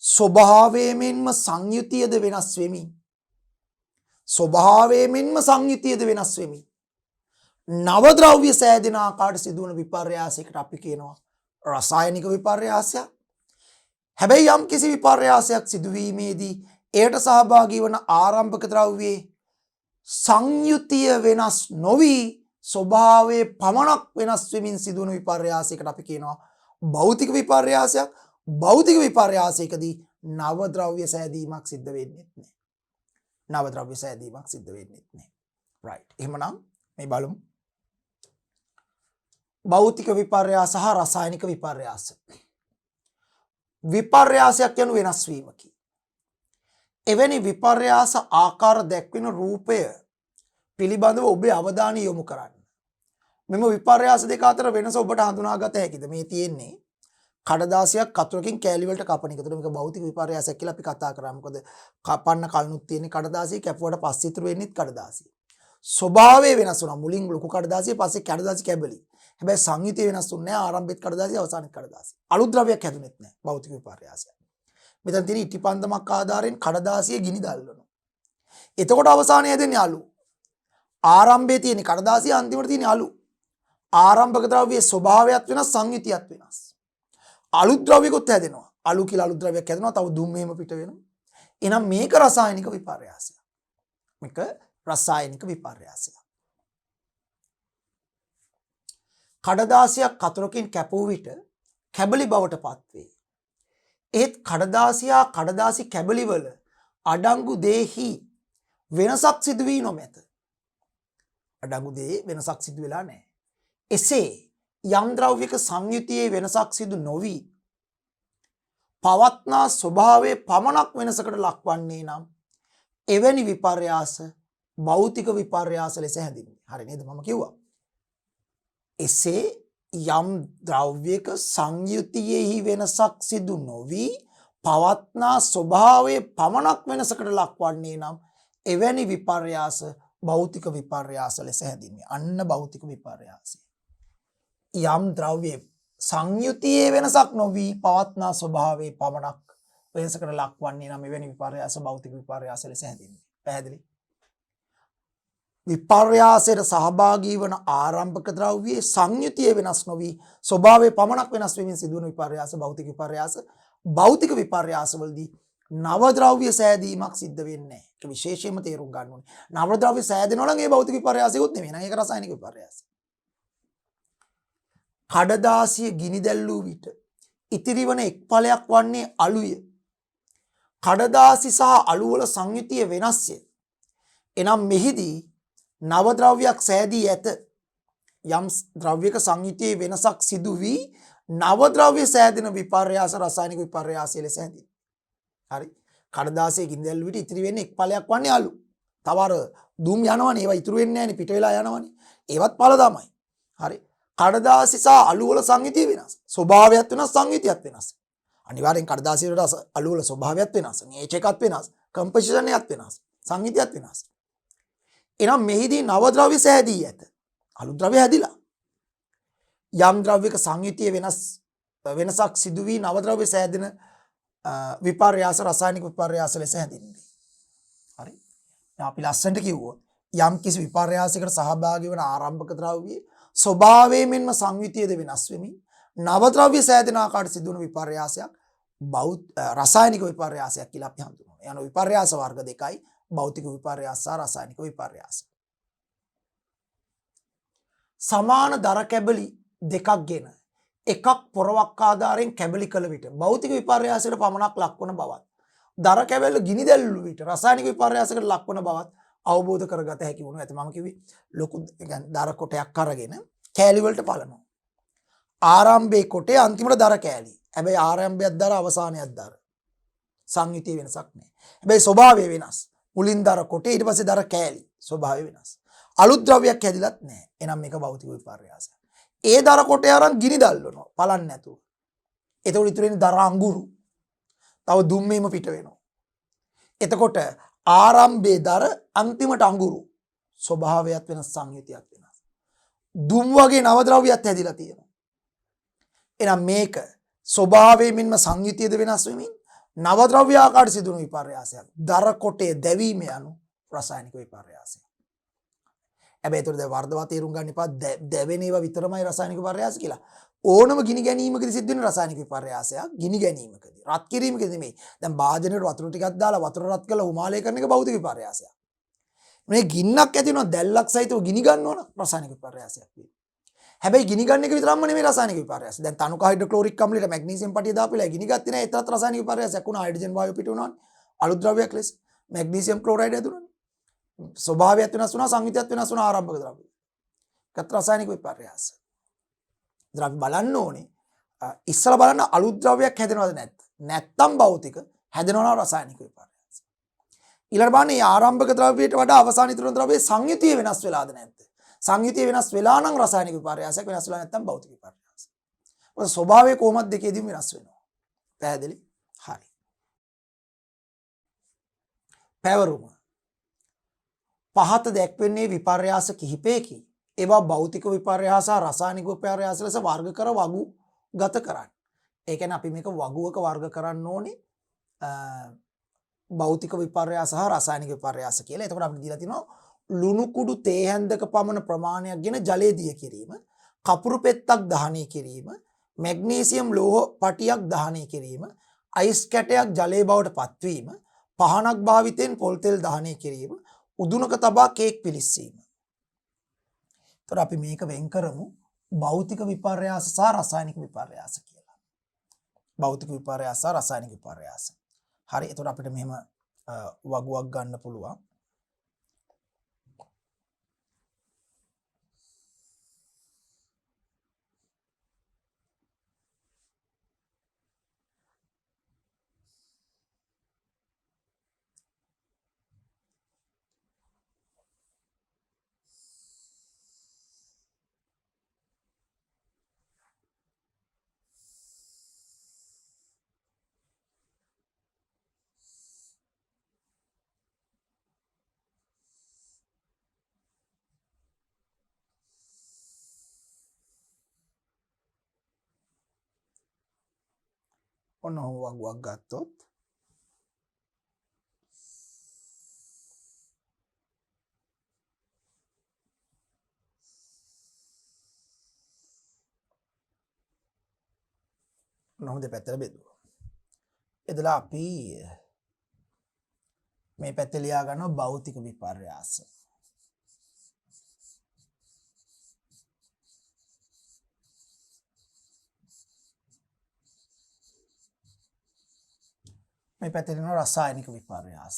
ස්වභාවයෙන්ම සංයුතියද වෙනස් වෙමින් නව ද්‍රව්‍ය සෑදෙන ආකාරයට සිදුවන විපර්යාසයකට අපි කියනවා රසායනික විපර්යාසයක්. හැබැයි යම් කිසි විපර්යාසයක් සිදුවීමේදී එයට සහභාගී වන ආරම්භක ද්‍රව්‍යයේ සංයුතිය වෙනස් නොවි ස්වභාවයේ පමණක් වෙනස් වෙමින් සිදුවන විපර්යාසයකට අපි කියනවා භෞතික විපර්යාසයක්. භෞතික විපර්යාසයකදී නව ද්‍රව්‍ය සෑදීමක් සිද්ධ වෙන්නේ නැහැ. right. එහෙමනම් මේ බලමු. භෞතික විපර්යාස සහ රසායනික විපර්යාස. විපර්යාසයක් යනු වෙනස් වීමකි. එවැනි විපර්යාස ආකාර දැක්වෙන රූපය පිළිබඳව ඔබේ අවධානය යොමු කරන්න. මෙම විපර්යාස දෙක අතර වෙනස ඔබට හඳුනාගත හැකිද? මේ තියෙන්නේ කඩදාසියක් කතුරකින් කෑලි වලට කපන එක. ඒතර මේක භෞතික විපර්යාසයක් කියලා අපි කතා කරා. මොකද කපන්න කලනුත් තියෙන්නේ කඩදාසිය, කැපුවට පස්සේ ඉතුරු වෙන්නේත් කඩදාසිය. ස්වභාවය වෙනස් වුණා. මුලින් ලොකු කඩදාසිය, පස්සේ කඩදාසි කැබලි. හැබැයි සංයුතිය වෙනස් වුණේ නැහැ. ආරම්භෙත් කඩදාසිය, අවසානෙත් කඩදාසිය. අලුත් ද්‍රව්‍යයක් හැදුනෙත් නැහැ. භෞතික විපර්යාසයක්. මෙතන තියෙන ඉටිපන්දමක් ආධාරයෙන් කඩදාසිය ගිනි දැල්වනවා. එතකොට අවසානයේ හැදෙන්නේ අලු. ආරම්භයේ තියෙන කඩදාසිය, අන්තිමට තියෙන අලු. ආරම්භක ද්‍රව්‍යයේ ස්වභාවයත් වෙනස්, සංයුතියත් වෙනස්. අලුත් ද්‍රව්‍යකුත් හැදෙනවා. අලු කියලා අලුත් ද්‍රව්‍යයක් හැදෙනවා. තව දුම් මෙහෙම පිට වෙනවා. එහෙනම් මේක රසායනික විපර්යාසයක්. කඩදාසියක් කතුරකින් කැපුව විට කැබලි බවට පත්වේ. ඒත් කඩදාසියා කඩදාසි කැබලිවල අඩංගු දේහි වෙනසක් සිදු වී නොමැත. අඩංගු දේ වෙනසක් සිදු වෙලා නැහැ. එසේ යම් ද්‍රව්‍යක සංයුතියේ වෙනසක් සිදු නොවි පවත්නා ස්වභාවයේ පමණක් වෙනසකට ලක්වන්නේ නම් එවැනි විපර්යාස භෞතික විපර්යාස ලෙස හැඳින්වේ. හරි නේද මම කිව්වා. එසේ යම් ද්‍රව්‍යක සංයුතියෙහි වෙනසක් සිදු නොවි පවත්නා ස්වභාවයේ පමණක් වෙනසකට ලක්වන්නේ නම් එවැනි විපර්යාස භෞතික විපර්යාස ලෙස හැඳින්වේ. අන්න භෞතික විපර්යාසය. යම් ද්‍රව්‍යයේ සංයුතියේ වෙනසක් නොවි පවත්නා ස්වභාවයේ පමණක් වෙනසකට ලක්වන්නේ නම් එවැනි විපර්යාස භෞතික විපර්යාස ලෙස හැඳින්වේ. පැහැදිලි? විපර්යාසයට සහභාගී වන ආරම්භක ද්‍රව්‍යයේ සංයුතිය වෙනස් නොවි ස්වභාවයේ පමණක් වෙනස් වෙමින් සිදුවන විපර්යාස භෞතික විපර්යාස. භෞතික විපර්යාසවලදී නව ද්‍රව්‍ය සෑදීමක් සිද්ධ වෙන්නේ නැහැ. ඒක විශේෂයෙන්ම තේරුම් ගන්න ඕනේ. නව ද්‍රව්‍ය සෑදෙනවා නම් ඒ භෞතික විපර්යාසයකුත් නෙමෙයි. නේද? ඒක රසායනික විපර්යාසය. කඩදාසිය ගිනි දැල්වූ විට ඉතිරි වන එක් ඵලයක් වන්නේ අලුය. කඩදාසි සහ අලු වල සංයුතිය වෙනස්ය. එනම් මෙහිදී නව ද්‍රව්‍යයක් සෑදී ඇත. යම් ද්‍රව්‍යක සංයුතියේ වෙනසක් සිදු වී නව ද්‍රව්‍ය සෑදෙන විපර්යාස රසායනික විපර්යාසය ලෙස හැඳින්වේ. හරි. කඩදාසියේ ගිනි දැල්වූ විට ඉතිරි වෙන්නේ එක් ඵලයක් වන්නේ අලු. තව අර දුම් යනවනේ ඒවා ඉතුරු වෙන්නේ නැහැනේ පිට වෙලා යනවනේ. ඒවත් ඵල තමයි. හරි. කඩදාසි සහ අලු වල සංයුතිය වෙනස්. ස්වභාවයත් වෙනස් සංයුතියත් වෙනස්. අනිවාර්යෙන් කඩදාසි වල අලු වල ස්වභාවයත් වෙනස්. නේචර් එකත් වෙනස්. කම්පොසිෂන් එකත් වෙනස්. සංයුතියත් වෙනස්. එනම් මෙහිදී නව ද්‍රව්‍ය සෑදී ඇත. අලු ද්‍රව්‍ය හැදිලා. යම් ද්‍රව්‍යක සංයුතිය වෙනසක් සිදු වී නව ද්‍රව්‍ය සෑදෙන විපර්යාස රසායනික විපර්යාස ලෙස හැඳින්වේ. හරි. දැන් අපි ලස්සනට කිව්වොත් යම් කිසි විපර්යාසයකට සහභාගී වන ආරම්භක ද්‍රව්‍යයේ ස්වභාවයෙන් මෙන්ම සංයුතියද වෙනස් වෙමින් නව ද්‍රව්‍ය සෑදෙන ආකාරයට සිදුවන විපර්යාසයක් රසායනික විපර්යාසයක් කියලා අපි හඳුන්වනවා. යන විපර්යාස වර්ග දෙකයි භෞතික විපර්යාස සහ රසායනික විපර්යාස. සමාන දර කැබලි දෙකක් ගෙන එකක් පොරවක් ආධාරයෙන් කැබලි කළ විට භෞතික විපර්යාසයට පමණක් ලක්වන බවත් දර කැබල්ල ගිනි දැල්වූ විට රසායනික විපර්යාසයකට ලක්වන බවත් අවබෝධ කරගත හැකි වුණා. ඇත මම කිව්වේ ලොකු දර කොටයක් අරගෙන කෑලි වලට පලනවා. ආරම්භයේ කොටේ අන්තිමට දර කෑලි. හැබැයි ආරම්භයක් දර අවසානයක් දර. සංයුතිය වෙනසක් නැහැ. හැබැයි ස්වභාවය වෙනස්. මුලින් දර කොටේ ඊට පස්සේ දර කෑලි ස්වභාවය වෙනස්. අලුත් ද්‍රව්‍යයක් හැදිලත් නැහැ. එහෙනම් මේක භෞතික විපර්යාසයක්. ඒ දර කොටේ අරන් ගිනි දැල්වනවා පලන්නේ නැතුව. එතකොට ඉතුරු වෙන්නේ දර අඟුරු. තව දුම්මේම පිට වෙනවා. එතකොට ආරම්භයේ දර අන්තිමට අඟුරු ස්වභාවයත් වෙනස් සංයුතියත් වෙනස්. දුම් වගේ නව ද්‍රව්‍යයක් හැදිලා තියෙනවා. එහෙනම් මේක ස්වභාවයෙන් මෙන්ම සංයුතියද වෙනස් වෙමින් නව ද්‍රව්‍ය ආකාරයට සිදුවන විපර්යාසයක්. දර කොටේ දැවීම යනු රසායනික විපර්යාසයක්. හැබැයි ඒතර දැන් වර්ධවා තේරුම් ගන්න එපා දැවෙන ඒවා විතරමයි රසායනික විපර්යාස කියලා. ඕනම ගිනි ගැනීමකදී සිද්ධ වෙන රසායනික විපර්යාසයක් ගිනි ගැනීමකදී රත් කිරීමකදී නෙමෙයි. දැන් භාජනයට වතුර ටිකක් දාලා වතුර රත් කරලා උමාලය කරන එක භෞතික විපර්යාසයක්. මේ ගින්නක් ඇති වෙනවා දැල්ලක් සහිතව ගිනි ගන්නවා නම් රසායනික විපර්යාසයක් වෙනවා. හැබැයි ගිනි ගන්න එක විතරක්ම නෙමෙයි රසායනික විපර්යාස. දැන් තනුක හයිඩ්‍රොක්ලෝරික් අම්ලයට මැග්නීසියම් පටිය දාපිලා ගිනි ගත්තේ නැහැ. ඒතරත් රසායනික විපර්යාසයක් වුණා. හයිඩ්‍රජන් වායුව පිට වුණානේ. අලුත් ද්‍රව්‍යයක් ලෙස මැග්නීසියම් ක්ලෝරයිඩ් ඇතුණානේ. ස්වභාවයත් වෙනස් වුණා සංයුතියත් වෙනස් වුණා ආරම්භක ද්‍රව්‍ය. ඒකත් රසායනික විපර්යාස. ද්‍රව්‍ය බලන්න ඕනේ. ඉස්සලා බලන්න අලුත් ද්‍රව්‍යයක් හැදෙනවද නැත්ද? නැත්තම් භෞතික හැදෙනවා රසායනික විපර්යාස. ඊළඟ බලන්න මේ ආරම්භක ද්‍රව්‍යයට වඩා අවසාන ඉතුරු ද්‍රව්‍යයේ සංයුතිය වෙනස් වෙලාද නැද්ද? සංයුතිය වෙනස් වෙලා නම් රසායනික විපර්යාසයක් වෙනස් වෙලා නැත්නම් භෞතික විපර්යාස. මොකද ස්වභාවය කොහොමද දෙකේදීම වෙනස් වෙනවා. පැහැදිලි? හරි. පැවරුම පහත දැක්වෙන්නේ විපර්යාස කිහිපයකි. ඒවා භෞතික විපර්යාස රසායනික විපර්යාස ලෙස වර්ග කර වගු ගත කරන්න. ඒ කියන්නේ අපි මේක වගුවක වර්ග කරන්න ඕනේ භෞතික විපර්යාස සහ රසායනික විපර්යාස කියලා. එතකොට අපිට දීලා තියෙනවා ලුණු කුඩු තේ හැන්දක පමණ ප්‍රමාණයක් ගෙන ජලයේ දිය කිරීම, කපුරු පෙත්තක් දහනය කිරීම, මැග්නීසියම් ලෝහ පටියක් දහනය කිරීම, අයිස් කැටයක් ජලයේ බවට පත්වීම, පහනක් භාවිතයෙන් පොල් තෙල් දහනය කිරීම, උදුනක තබා කේක් පිලිස්සීම. එතකොට අපි මේක වෙන් කරමු භෞතික විපර්යාස සහ රසායනික විපර්යාස කියලා. භෞතික විපර්යාස සහ රසායනික විපර්යාස. හරි. එතකොට අපිට මෙහෙම වගුවක් ගන්න පුළුවන්. ඔන්න ඔහොම වගුවක් ගත්තොත් ඔන්න දෙපැත්තට බෙදුවා. එදලා අපි මේ පැත්තේ ලියා ගන්නවා භෞතික විපර්යාස. මේ පැත්තේ ලියනවා රසායනික විපර්යාස.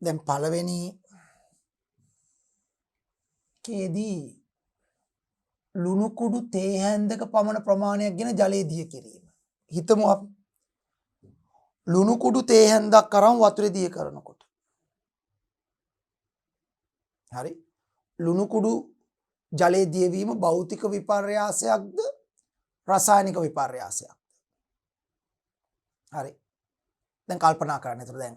දැන් පළවෙනි කේදී ලුණු කුඩු තේ හැන්දක පමණ ප්‍රමාණයක් ගෙන ජලයේ දිය කිරීම. හිතමු අපි ලුණු කුඩු තේ හැන්දක් අරන් වතුරේ දිය කරනකොට. හරි. ලුණු කුඩු ජලයේ දියවීම භෞතික විපර්යාසයක්ද රසායනික විපර්යාසයක්ද? හරි. දැන් කල්පනා කරන්න. ඒතර දැන්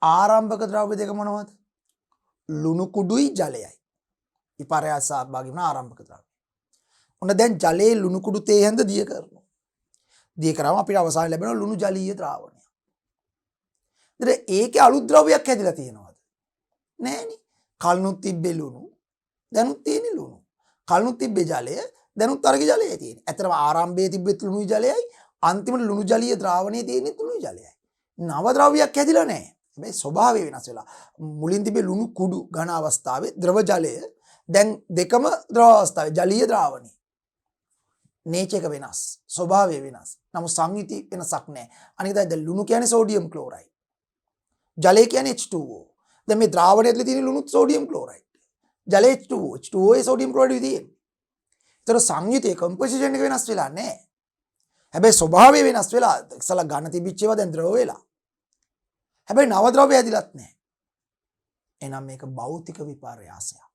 ආරම්භක ද්‍රව්‍ය දෙක මොනවද? ලුණු කුඩුයි ජලයයි. විපර්යාස සහභාගී වන ආරම්භක ද්‍රව්‍ය. ඔන්න දැන් ජලයේ ලුණු කුඩු තේ හැඳ දිය කරනවා. දිය කරාම අපිට අවසානයේ ලැබෙන ලුණු ජලීය ද්‍රාවණය. ඉතින් ඒකේ අලුත් ද්‍රව්‍යයක් හැදිලා තියෙනවද? නෑනේ. කලිනුත් තිබ්බේ ලුණු. දැනුත් තියෙන්නේ ලුණු. කලිනුත් තිබ්බේ ජලය. දැනුත් අරගේ ජලයයි තියෙන්නේ. ඇත්තටම ආරම්භයේ තිබ්බෙත් ලුණුයි ජලයයි. අන්තිමට ලුණු ජලීය ද්‍රාවණයේ තියෙන්නේ ලුණුයි ජලයයි. නව ද්‍රව්‍යයක් හැදිලා නෑ. හැබැයි ස්වභාවය වෙනස් වෙලා. මුලින් තිබේ ලුණු කුඩු ඝන අවස්ථාවේ ද්‍රව ජලය දැන් දෙකම ද්‍රව අවස්ථාවේ ජලීය ද්‍රාවණය. නේචර් එක වෙනස්. ස්වභාවය වෙනස්. නමුත් සංයුති වෙනසක් නැහැ. අනික දැන් ලුණු කියන්නේ සෝඩියම් ක්ලෝරයිඩ්. ජලය කියන්නේ H2O. දැන් මේ ද්‍රාවණය ඇතුලේ තියෙන ලුණුත් සෝඩියම් ක්ලෝරයිඩ්. ජලය H2O. H2O ඒ සෝඩියම් ක්ලෝරයිඩ් විදියෙන්නේ. ඒතර සංයුතියේ කම්පොසිෂන් එක වෙනස් වෙලා නැහැ. හැබැයි ස්වභාවය වෙනස් වෙලා ඉස්සලා ඝන තිබිච්ච ඒවා දැන් ද්‍රව වෙලා. හැබැයි නව ද්‍රව්‍ය ඇදිලත් නැහැ. එහෙනම් මේක භෞතික විපර්යාසයක්.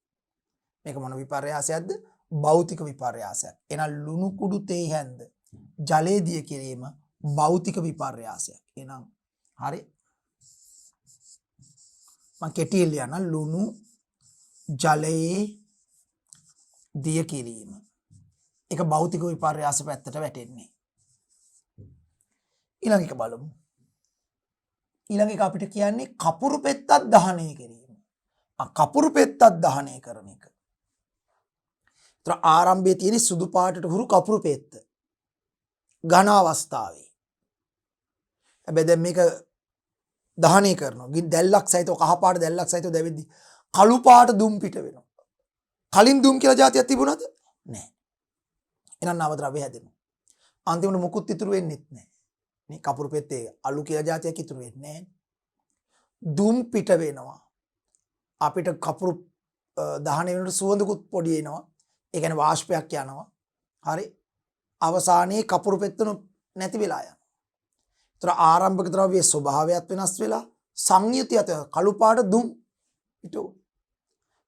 මේක මොන විපර්යාසයක්ද? භෞතික විපර්යාසයක්. එහෙනම් ලුණු කුඩු තේ හැන්ද ජලයේ දිය කිරීම භෞතික විපර්යාසයක්. එහෙනම් හරි. මම කෙටියෙන් ලියන ලුණු ජලයේ දිය කිරීම. ඒක භෞතික විපර්යාස පැත්තට වැටෙන්නේ. ඊළඟ එක බලමු. ඊළඟ එක අපිට කියන්නේ කපුරු පෙත්තක් දහනය කිරීම. කපුරු පෙත්තක් දහනය කරන එක. ඒතර ආරම්භයේ තියෙන සුදු පාටට හුරු කපුරු පෙත්ත. ඝන අවස්ථාවේ. හැබැයි දැන් මේක දහනය කරනවා. දැල්ලක් සහිතව කහ පාට දැල්ලක් සහිතව දැවෙද්දි කළු පාට දුම් පිට වෙනවා. කලින් දුම් කියලා જાතියක් තිබුණාද? නැහැ. එහෙනම් නව ද්‍රව්‍ය හැදෙනවා. අන්තිමට මුකුත් ඉතුරු වෙන්නේ නැහැ. මේ කපුරු පෙත්තේ අලු කියලා જાතියක් ඉතුරු වෙන්නේ නැහැ. දුම් පිට වෙනවා. අපිට කපුරු දහනය වෙනකොට සුවඳකුත් පොඩි එනවා. ඒ කියන්නේ වාෂ්පයක් යනවා. හරි. අවසානයේ කපුරු පෙත්තන නැති වෙලා යනවා. ඒතර ආරම්භක ද්‍රව්‍යයේ ස්වභාවයත් වෙනස් වෙලා සංයුතියත් කළු පාට දුම් පිටු.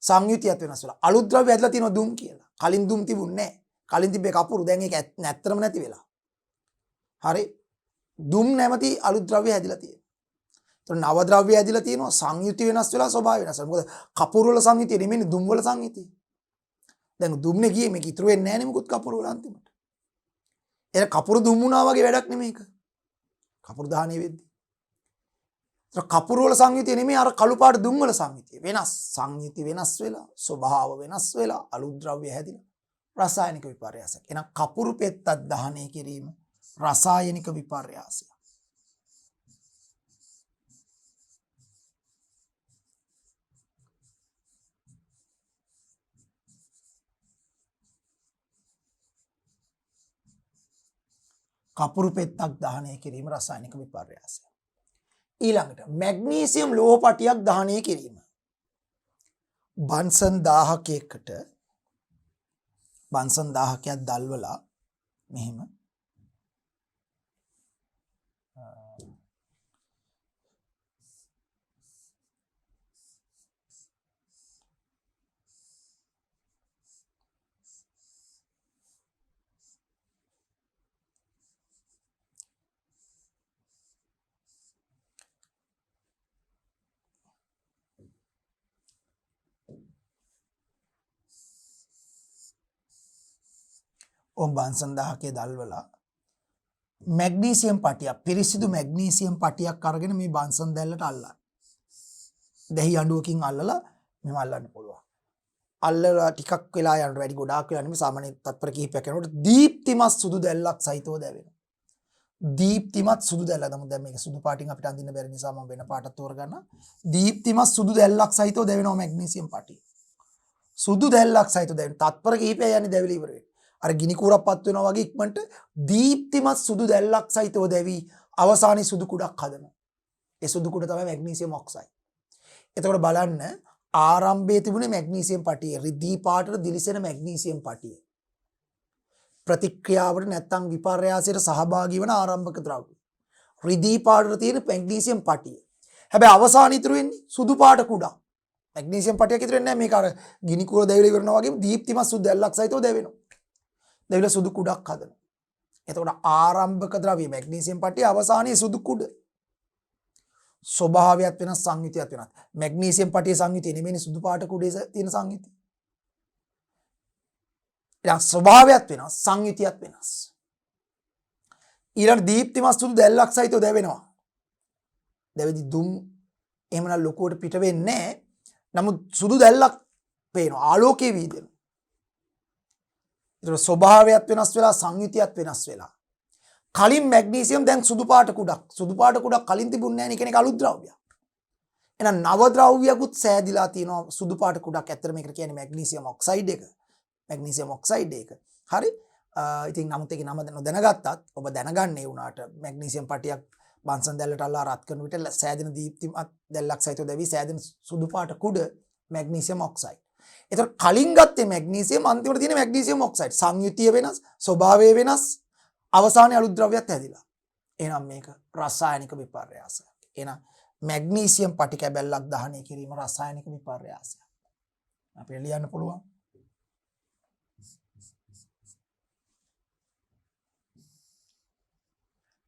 සංයුතියත් වෙනස් වෙලා අලුත් ද්‍රව්‍ය ඇදලා තියෙනවා දුම් කියලා. කලින් දුම් තිබුණේ නැහැ. කලින් තිබ්බේ කපුරු. දැන් ඒක නැත්තරම නැති වෙලා. හරි. දුම් නැමැති අලුත් ද්‍රව්‍ය හැදිලා තියෙනවා. ඒතර නව ද්‍රව්‍ය හැදිලා තියෙනවා සංයුති වෙනස් වෙලා ස්වභාවය වෙනස් වෙනවා. මොකද කපුරු වල සංයුතිය නෙමෙයි දුම් වල සංයුතිය. දැන් දුම්නේ ගියේ මේක ඉතුරු වෙන්නේ නැහැ නේ මොකුත් කපුරු වල අන්තිමට. ඒක කපුරු දුම් වුණා වගේ වැඩක් නෙමෙයි ඒක. කපුරු දහණය වෙද්දි. ඒතර කපුරු වල සංයුතිය නෙමෙයි අර කළු පාට දුම් වල සංයුතිය. වෙනස්. සංයුති වෙනස් වෙලා ස්වභාව වෙනස් වෙලා අලුත් ද්‍රව්‍ය හැදිලා රසායනික විපර්යාසයක්. එහෙනම් කපුරු පෙත්තක් දහනය කිරීම රසායනික විපර්යාසයක්. කපුරු පෙත්තක් දහනය කිරීම රසායනික විපර්යාසය. ඊළඟට මැග්නීසියම් ලෝහ පටියක් දහනය කිරීම. බන්සන් 1000කට බන්සන් 1000ක් දල්වලා මෙහෙම බන්සන් 1000ක දල්වලා මැග්නීසියම් පටියක් පිරිසිදු මැග්නීසියම් පටියක් අරගෙන මේ බන්සන් දැල්ලට අල්ලන්න. දෙහි අඬුවකින් අල්ලලා මෙහෙම අල්ලන්න පුළුවන්. අල්ලලා ටිකක් වෙලා යනකොට වැඩි ගොඩාක් වෙලා නෙමෙයි සාමාන්‍ය තත්පර කිහිපයක් යනකොට දීප්තිමත් සුදු දැල්ලක් සහිතව දැවෙනවා. දීප්තිමත් සුදු දැල්ල දැන් මේක සුදු පාටින් අපිට අඳින්න බැරි නිසා මම වෙන පාටක් තෝරගන්න. දීප්තිමත් සුදු දැල්ලක් සහිතව දැවෙනවා මැග්නීසියම් පටිය. සුදු දැල්ලක් සහිතව දැවෙන තත්පර කිහිපයක් යන්නේ දැවිලි ඉවර වෙනවා. අර ගිනි කූරක් පත් වෙනවා වගේ ඉක්මනට දීප්තිමත් සුදු දැල්ලක් සහිතව දැවි අවසානයේ සුදු කුඩක් හදනවා. ඒ සුදු කුඩ තමයි මැග්නීසියම් ඔක්සයිඩ්. එතකොට බලන්න ආරම්භයේ තිබුණේ මැග්නීසියම් පටිය රිදී පාටට දිලිසෙන මැග්නීසියම් පටිය. ප්‍රතික්‍රියාවට නැත්නම් විපර්යාසයට සහභාගී වන ආරම්භක ද්‍රව්‍ය. රිදී පාටට තියෙන මැග්නීසියම් පටිය. හැබැයි අවසාන ඉතුරු වෙන්නේ සුදු පාට කුඩක්. මැග්නීසියම් පටියක් ඉතුරු වෙන්නේ නැහැ. මේක අර ගිනි කූර දැවිලි කරනවා වගේ දීප්තිමත් සුදු දැල්ලක් සහිතව දැවෙනවා. දැවිලා සුදු කුඩක් හදනවා. එතකොට ආරම්භක ද්‍රව්‍ය මැග්නීසියම් පටිය අවසානයේ සුදු කුඩ. ස්වභාවයත් වෙනස් සංයුතියත් වෙනස්. මැග්නීසියම් පටියේ සංයුතිය නෙමෙයි සුදු පාට කුඩේ තියෙන සංයුතිය. ඊළඟ ස්වභාවයත් වෙනස් සංයුතියත් වෙනස්. ඊළඟ දීප්තිමත් සුදු දැල්ලක් සහිතව දැවෙනවා. දැවෙදි දුම් එහෙමනම් ලොකුවට පිට වෙන්නේ නැහැ. නමුත් සුදු දැල්ලක් පේනවා. ආලෝකයේ වීදෙනවා. ඒතර ස්වභාවයත් වෙනස් වෙලා සංයුතියත් වෙනස් වෙලා. කලින් මැග්නීසියම් දැන් සුදු පාට කුඩක්. සුදු පාට කුඩක් කලින් තිබුණේ නැහැ නේ. කෙනෙක් අලුත් ද්‍රව්‍යයක්. එහෙනම් නව ද්‍රව්‍යයකුත් සෑදිලා තියෙනවා සුදු පාට කුඩක්. ඇත්තට මේකට කියන්නේ මැග්නීසියම් ඔක්සයිඩ් එක. මැග්නීසියම් ඔක්සයිඩ් එක. හරි. ඉතින් නමුත් ඒකේ නම නොදැනගත්තත් ඔබ දැනගන්නේ වුණාට මැග්නීසියම් පටියක් බන්සන් දැල්ලට අල්ලා රත් කරන විට සෑදෙන දීප්තිමත් දැල්ලක් සහිතව දැවි සෑදෙන සුදු පාට කුඩ මැග්නීසියම් ඔක්සයිඩ්. ඒතර කලින් ගත්තේ මැග්නීසියම් අන්තිමට තියෙන මැග්නීසියම් ඔක්සයිඩ් සංයුතිය වෙනස්, ස්වභාවය වෙනස්, අවසානයේ අලුත් ද්‍රව්‍යයක් හැදිලා. එහෙනම් මේක රසායනික විපර්යාසයක්. එහෙනම් මැග්නීසියම් පටි කැබැල්ලක් දහනය කිරීම රසායනික විපර්යාසයක්. අපිට ලියන්න පුළුවන්.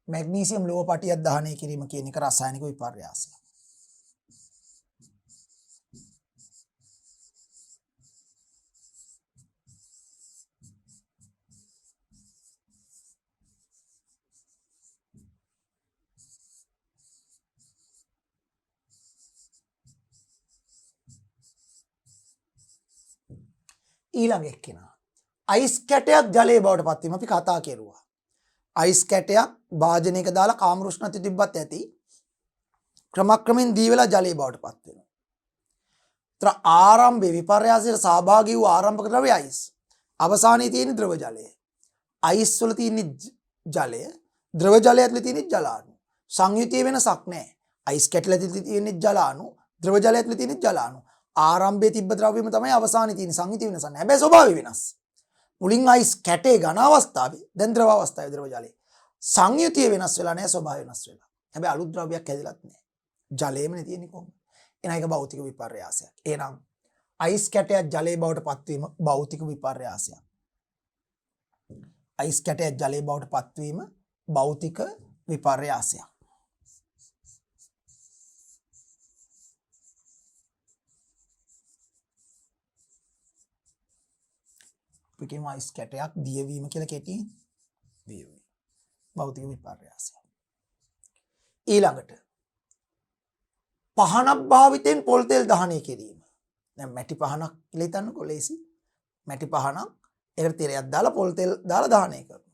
මැග්නීසියම් ලෝහ පටියක් දහනය කිරීම කියන එක රසායනික විපර්යාසයක්. ඊළඟ එක්කෙනා අයිස් කැටයක් ජලයේ බවට පත් වීම අපි කතා කෙරුවා. අයිස් කැටයක් භාජනයක දාලා කාමෘෂ්ණත්වය තිබ්බත් ඇති ක්‍රමක්‍රමෙන් දී වෙලා ජලයේ බවට පත් වෙනවා. ඒතර ආරම්භයේ විපර්යාසයට සහභාගී වූ ආරම්භක ද්‍රව්‍ය අයිස්. අවසානයේ තියෙන ද්‍රව ජලය. අයිස් වල තියෙන ජලය, ද්‍රව ජලය ඇතුලේ තියෙන ජලාණු. සංයුතිය වෙනසක් නැහැ. අයිස් කැටල ඇතුලේ තියෙන ජලාණු, ද්‍රව ජලය ඇතුලේ තියෙන ජලාණු. ආරම්භයේ තිබ්බ ද්‍රව්‍යම තමයි අවසානයේ තියෙන සංයුතිය වෙනස නැහැ. හැබැයි ස්වභාවය වෙනස්. මුලින් අයිස් කැටේ ඝන අවස්ථාවේ දැන් ද්‍රව අවස්ථාවේ ද්‍රව ජලයේ සංයුතිය වෙනස් වෙලා නැහැ, ස්වභාවය වෙනස් වෙලා. හැබැයි අලුත් ද්‍රව්‍යයක් හැදිලත් නැහැ. ජලයේමනේ තියෙන්නේ කොහොමද? එහෙනම් ඒක භෞතික විපර්යාසයක්. එහෙනම් අයිස් කැටයක් ජලයේ බවට පත්වීම භෞතික විපර්යාසයක්. අයිස් කැටයක් ජලයේ බවට පත්වීම භෞතික විපර්යාසයක්. පිටින් අයිස් කැටයක් දියවීම කියලා කෙටියෙන් දියවීම භෞතික විපර්යාසයක්. ඊළඟට පහනක් භාවිතයෙන් පොල් තෙල් දහනය කිරීම. දැන් මැටි පහනක් කියලා හිතන්නකෝ ලේසි. මැටි පහනක් ඒකට තිරයක් දාලා පොල් තෙල් දාලා දහනය කරනවා.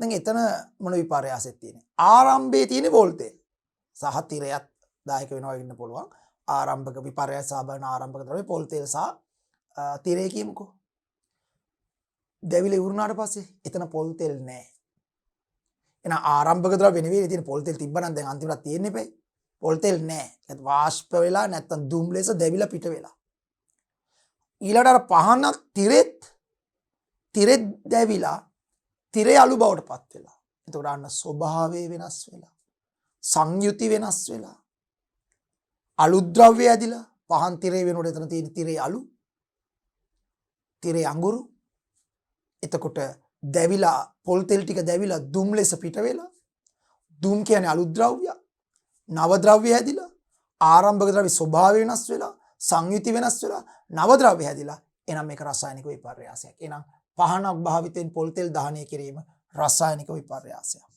දැන් එතන මොන විපර්යාසයක් තියෙන්නේ? ආරම්භයේ තියෙන පොල් තෙල් සහ තිරයක් දායක වෙනවා වෙන්න පුළුවන්. ආරම්භක විපර්යාස සහභාගී ආරම්භක ද්‍රව්‍ය පොල් තෙල් සහ තිරය කියමුකෝ. දැවිලි උරුණාට පස්සේ එතන පොල් තෙල් නැහැ. එහෙනම් ආරම්භක ද්‍රව්‍ය නෙවෙයි තියෙන පොල් තෙල් තිබ්බනම් දැන් අන්තිමට තියෙන්නේ බෑ. පොල් තෙල් නෑ. ඒත් වාෂ්ප වෙලා නැත්තම් දුම් ලෙස දැවිලා පිට වෙලා. ඊළඟට අර පහන තිරෙත් දැවිලා තිරේ අලු බවට පත් වෙලා. එතකොට අන්න ස්වභාවය වෙනස් වෙලා. සංයුති වෙනස් වෙලා. අලුද්‍රව්‍ය ඇදිලා පහන් තිරේ වෙනකොට එතන තියෙන තිරේ අලු තිරේ අඟුරු එතකොට දැවිලා පොල් තෙල් ටික දැවිලා දුම් ලෙස පිට වෙලා දුම් කියන්නේ අලුද්‍රව්‍ය නව ද්‍රව්‍ය හැදිලා ආරම්භක ද්‍රව්‍ය ස්වභාවය වෙනස් වෙලා සංයුති වෙනස් වෙලා නව ද්‍රව්‍ය හැදිලා එහෙනම් මේක රසායනික විපර්යාසයක්. එහෙනම් පහනක් භාවිතෙන් පොල් තෙල් දහනය කිරීම රසායනික විපර්යාසයක්.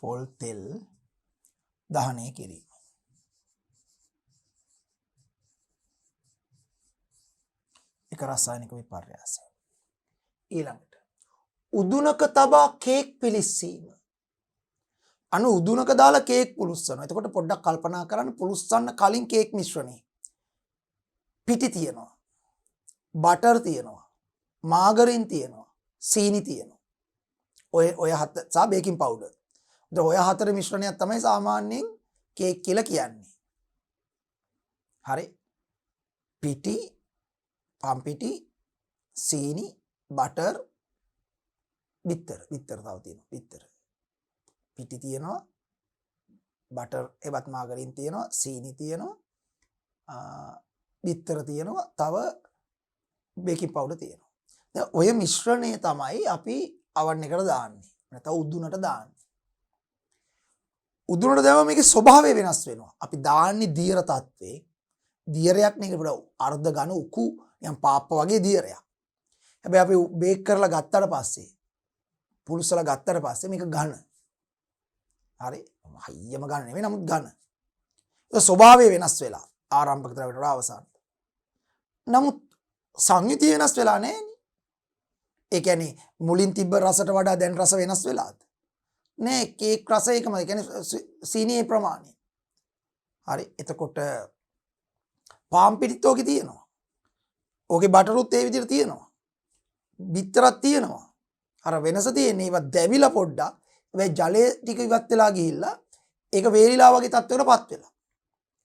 පොල් තෙල් දහනය කිරීම. එක රසායනික විපර්යාසය. ඊළඟට උදුනක තබා කේක් පිලිස්සීම. අනු උදුනක දාලා කේක් පුළුස්සනවා. එතකොට පොඩ්ඩක් කල්පනා කරන්න පුළුස්සන්න කලින් කේක් මිශ්‍රණය. පිටි තියෙනවා. බටර් තියෙනවා. මාගරින් තියෙනවා. සීනි තියෙනවා. ඔය හත සහ බේකින් පවුඩර්. ඔය හතර මිශ්‍රණයක් තමයි සාමාන්‍යයෙන් කේක් කියලා කියන්නේ. හරි. පිටි, පම් පිටි, සීනි, බටර්, බිත්තර තව තියෙනවා. බිත්තර. පිටි තියෙනවා. බටර් එවත් මාගරින් තියෙනවා. සීනි තියෙනවා. බිත්තර තියෙනවා. තව බේකින් පවුඩර් තියෙනවා. දැන් ඔය මිශ්‍රණය තමයි අපි අවන් එකට දාන්නේ. නැත්නම් උදුනට දාන්නේ. උදුනට දැම්මම මේකේ ස්වභාවය වෙනස් වෙනවා. අපි දාන්නේ දියර තත්ත්වේ. දියරයක් නේ ඒක අර්ධ ඝන උකු නිකන් පාප්ප වගේ දියරයක්. හැබැයි අපි බේක් කරලා ගත්තට පස්සේ පුරුසලා ගත්තට පස්සේ මේක ඝන. හරි. හයියම ඝන නෙවෙයි නමුත් ඝන. ඒ ස්වභාවය වෙනස් වෙලා ආරම්භක ද්‍රව්‍යයට වඩා අවසාන. නමුත් සංයුතිය වෙනස් වෙලා නැහැ. ඒ කියන්නේ මුලින් තිබ්බ රසට වඩා දැන් රස වෙනස් වෙලාද? නෑ කේක් රස එකම. ඒ කියන්නේ සීනියේ ප්‍රමාණය. හරි. එතකොට පාම් පිටිත් ඕකේ තියෙනවා. ඕකේ බටරුත් ඒ විදිහට තියෙනවා. බිත්තරක් තියෙනවා. අර වෙනස තියෙන්නේ ඒවා දැවිලා පොඩ්ඩක්. හැබැයි ජලය ටික ඉවත් වෙලා ගිහිල්ලා ඒක වේලිලා වගේ තත්ත්වයකටපත් වෙලා.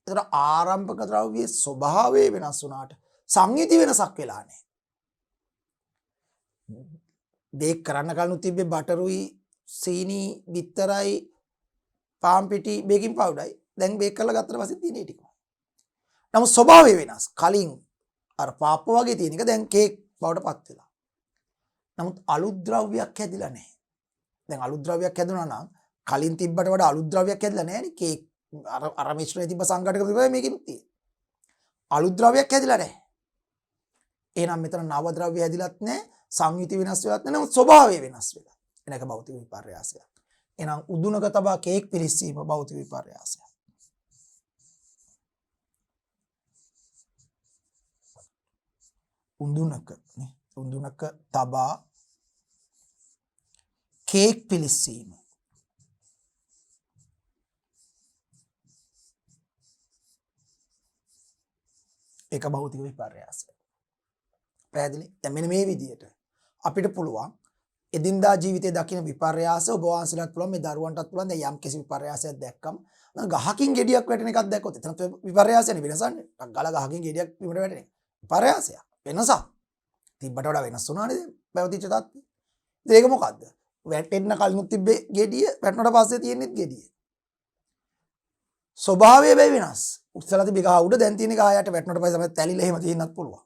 ඒතර ආරම්භක ද්‍රව්‍යයේ ස්වභාවය වෙනස් වුණාට සංයුති වෙනසක් වෙලා නැහැ. බේක් කරන්න කලින් තිබ්බේ බටරුයි සීනි බිත්තරයි පාම් පිටි බේකින් පවුඩරයි දැන් බේක් කරලා ගත්තට පස්සේ තියෙන ටික. නමුත් ස්වභාවය වෙනස්. කලින් අර පාප්ප වගේ තියෙන එක දැන් කේක් බවට පත් වෙලා. නමුත් අලුද්‍රව්‍යයක් හැදිලා නැහැ. දැන් අලුද්‍රව්‍යයක් හැදුනා නම් කලින් තිබ්බට වඩා අලුද්‍රව්‍යයක් හැදිලා නැහැ නේ. කේක් අර මිශ්‍රණයේ තිබ්බ සංඝටක තිබ්බා මේකෙත් තියෙන. අලුද්‍රව්‍යයක් හැදිලා නැහැ. එහෙනම් මෙතන නව ද්‍රව්‍ය හැදිලත් නැහැ. සංයුති වෙනස් වෙලත් නැහැ. නමුත් ස්වභාවය වෙනස් වෙලා. එනක භෞතික විපර්යාසයක්. එහෙනම් උදුනක තබා කේක් පිලිස්සීම භෞතික විපර්යාසයක්. උඳුනක තබා කේක් පිලිස්සීම. ඒක භෞතික විපර්යාසය. පැහැදිලි? දැන් මෙන්න මේ විදිහට අපිට පුළුවන් එදිනදා ජීවිතයේ දකින්න විපර්යාස ඔබ වහන්සේලාට පුළුවන් මේ දරුවන්ටත් පුළුවන් දැන් යම් කිසි විපර්යාසයක් දැක්කම ගහකින් ගෙඩියක් වැටෙන එකක් දැක්කොත් එතන විපර්යාසයනේ වෙනසන්නේ. ගල ගහකින් ගෙඩියක් බිමට වැටෙන එක. විපර්යාසයක්. වෙනසක්. තිබ්බට වඩා වෙනස් වුණානේ දැන් පැවතිච්ච තත්ත්වය. ඒක මොකද්ද? වැටෙන්න කලින් තිබ්බේ ගෙඩිය වැටුණාට පස්සේ තියෙනෙත් ගෙඩිය. ස්වභාවය වෙනස්. උස්සලා තිබ්බ ගහ උඩ දැන් තියෙන ගහ යට වැටුණාට පස්සේ තමයි තැලිලා එහෙම තියෙන්නත් පුළුවන්.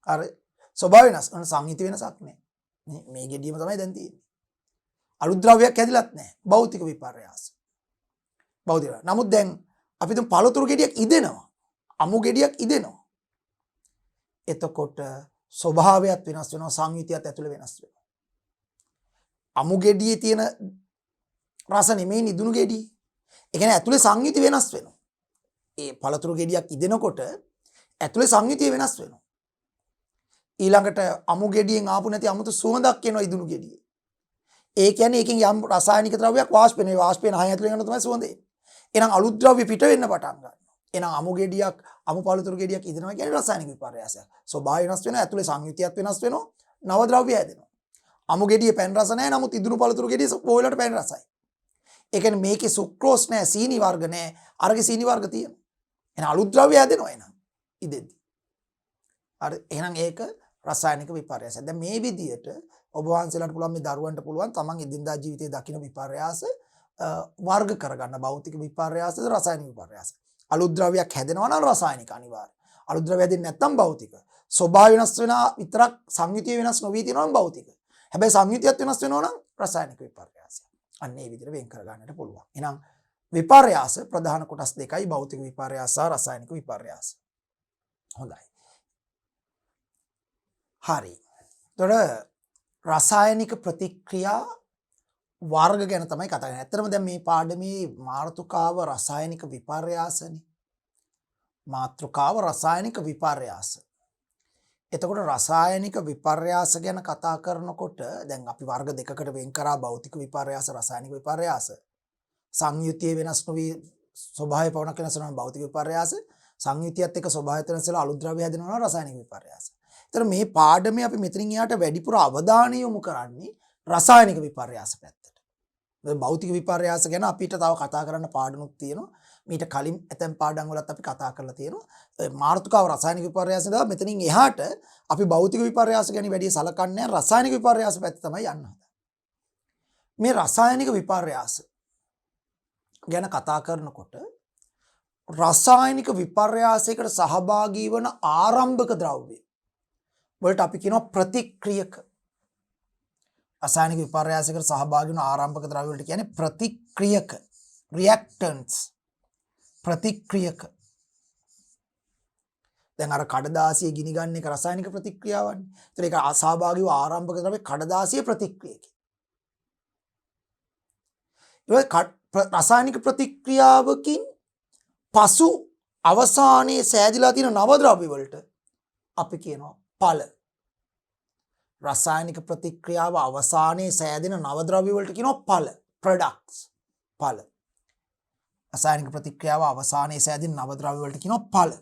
අර ස්වභාවය වෙනස්. සංහිති වෙනසක් නැහැ. මේ ගෙඩියම තමයි දැන් තියෙන්නේ. අලුද්‍රව්‍යයක් හැදිලත් නැහැ. භෞතික විපර්යාස. භෞතික. නමුත් දැන් අපි තුන් පළතුරු ගෙඩියක් ඉදෙනවා. අමු ගෙඩියක් ඉදෙනවා. එතකොට ස්වභාවයත් වෙනස් වෙනවා සංයුතියත් ඇතුළේ වෙනස් වෙනවා. අමු ගෙඩියේ තියෙන රස නෙමෙයි නිදුණු ගෙඩියේ. ඒ කියන්නේ ඇතුළේ සංයුති වෙනස් වෙනවා. ඒ පළතුරු ගෙඩියක් ඉදෙනකොට ඇතුළේ සංයුතිය වෙනස් වෙනවා. ඊළඟට අමු ගෙඩියෙන් ආපු නැති අමුතු සුවඳක් එනවා ඉදුණු ගෙඩියේ. ඒ කියන්නේ ඒකෙන් යම් රසායනික ද්‍රව්‍යයක් වාෂ්ප වෙනවා. වාෂ්ප වෙන හය ඇතුළේ යනවා තමයි සුවඳ එන්නේ. එහෙනම් අලුත් ද්‍රව්‍ය පිට වෙන්න පටන් ගන්නවා. එහෙනම් අමු ගෙඩියක් අමු පළතුරු ගෙඩියක් ඉදෙනවා කියන්නේ රසායනික විපර්යාසයක්. ස්වභාවය වෙනස් වෙනවා, ඇතුලේ සංයුතියත් වෙනස් වෙනවා, නව ද්‍රව්‍ය හැදෙනවා. අමු ගෙඩියේ පැන් රස නැහැ, නමුත් ඉදුණු පළතුරු ගෙඩිය බෝලට පැන් රසයි. ඒ කියන්නේ මේකේ සුක්‍රෝස් නැහැ, සීනි වර්ග නැහැ, අරගේ සීනි වර්ග තියෙනවා. එහෙනම් අලුත් ද්‍රව්‍ය හැදෙනවා එහෙනම් ඉදෙද්දි. හරි එහෙනම් ඒක රසායනික විපර්යාසය. දැන් මේ විදියට ඔබ වහන්සේලාට පුළුවන් මේ දරුවන්ට පුළුවන් තමන් එදිනදා ජීවිතයේ දකින විපර්යාස වර්ග කරගන්න. භෞතික විපර්යාසද රසායනික විපර්යාස. අලුත් ද්‍රව්‍යයක් හැදෙනවා නම් රසායනික අනිවාර්යයි. අලුත් ද්‍රව්‍ය හැදෙන්නේ නැත්නම් භෞතික. ස්වභාවය වෙනස් වෙනා විතරක් සංයුතිය වෙනස් නොවී තියෙනවා නම් භෞතික. හැබැයි සංයුතියත් වෙනස් වෙනවා නම් රසායනික විපර්යාසය. අන්න ඒ විදිහට වෙන් කරගන්නට පුළුවන්. එහෙනම් විපර්යාස ප්‍රධාන කොටස් දෙකයි භෞතික විපර්යාස සහ රසායනික විපර්යාස. හොඳයි. හරි. එතකොට රසායනික ප්‍රතික්‍රියා වර්ග ගැන තමයි කතා කරන්නේ. ඇත්තටම දැන් මේ පාඩමේ මාතෘකාව රසායනික විපර්යාසනේ. මාතෘකාව රසායනික විපර්යාස. එතකොට රසායනික විපර්යාස ගැන කතා කරනකොට දැන් අපි වර්ග දෙකකට වෙන් කරා භෞතික විපර්යාස රසායනික විපර්යාස. සංයුතිය වෙනස් නොවි ස්වභාවය පවණක් වෙනස් වෙනවා භෞතික විපර්යාස. සංයුතියත් එක්ක ස්වභාවය වෙනස් වෙලා අලුත් ද්‍රව්‍ය හැදෙනවා රසායනික විපර්යාස. එතකොට මේ පාඩමේ අපි මෙතනින් එහාට වැඩිපුර අවධානය යොමු කරන්නේ රසායනික විපර්යාස පැත්තට. භෞතික විපර්යාස ගැන අපිට තව කතා කරන්න පාඩනුත් තියෙනවා. මීට කලින් ඇතැම් පාඩම් වලත් අපි කතා කරලා තියෙනවා. මාතෘකාව රසායනික විපර්යාස ඉඳලා මෙතනින් එහාට අපි භෞතික විපර්යාස ගැන වැඩි සලකන්නේ රසායනික විපර්යාස පැත්ත තමයි යන්න හදන්නේ. මේ රසායනික විපර්යාස ගැන කතා කරනකොට රසායනික විපර්යාසයකට සහභාගී වන ආරම්භක ද්‍රව්‍ය වලට අපි කියනවා ප්‍රතික්‍රියක. රසායනික විපර්යාසයකට සහභාගී වන ආරම්භක ද්‍රව්‍ය වලට කියන්නේ ප්‍රතික්‍රියක. reactants ප්‍රතික්‍රියක. දැන් අර කඩදාසිය ගිනි ගන්න එක රසායනික ප්‍රතික්‍රියාවන්නේ. ඒතර ඒක අසහභාගී වූ ආරම්භක ද්‍රව්‍ය කඩදාසිය ප්‍රතික්‍රියකයි. රසායනික ප්‍රතික්‍රියාවකින් පසු අවසානයේ සෑදිලා තියෙන නව ද්‍රව්‍ය වලට අපි කියනවා ඵල. රසායනික ප්‍රතික්‍රියාව අවසානයේ සෑදෙන නව ද්‍රව්‍ය වලට කියනවා ඵල. products ඵල. රසායනික ප්‍රතික්‍රියාව අවසානයේ සෑදෙන නව ද්‍රව්‍ය වලට කියනවා ඵල.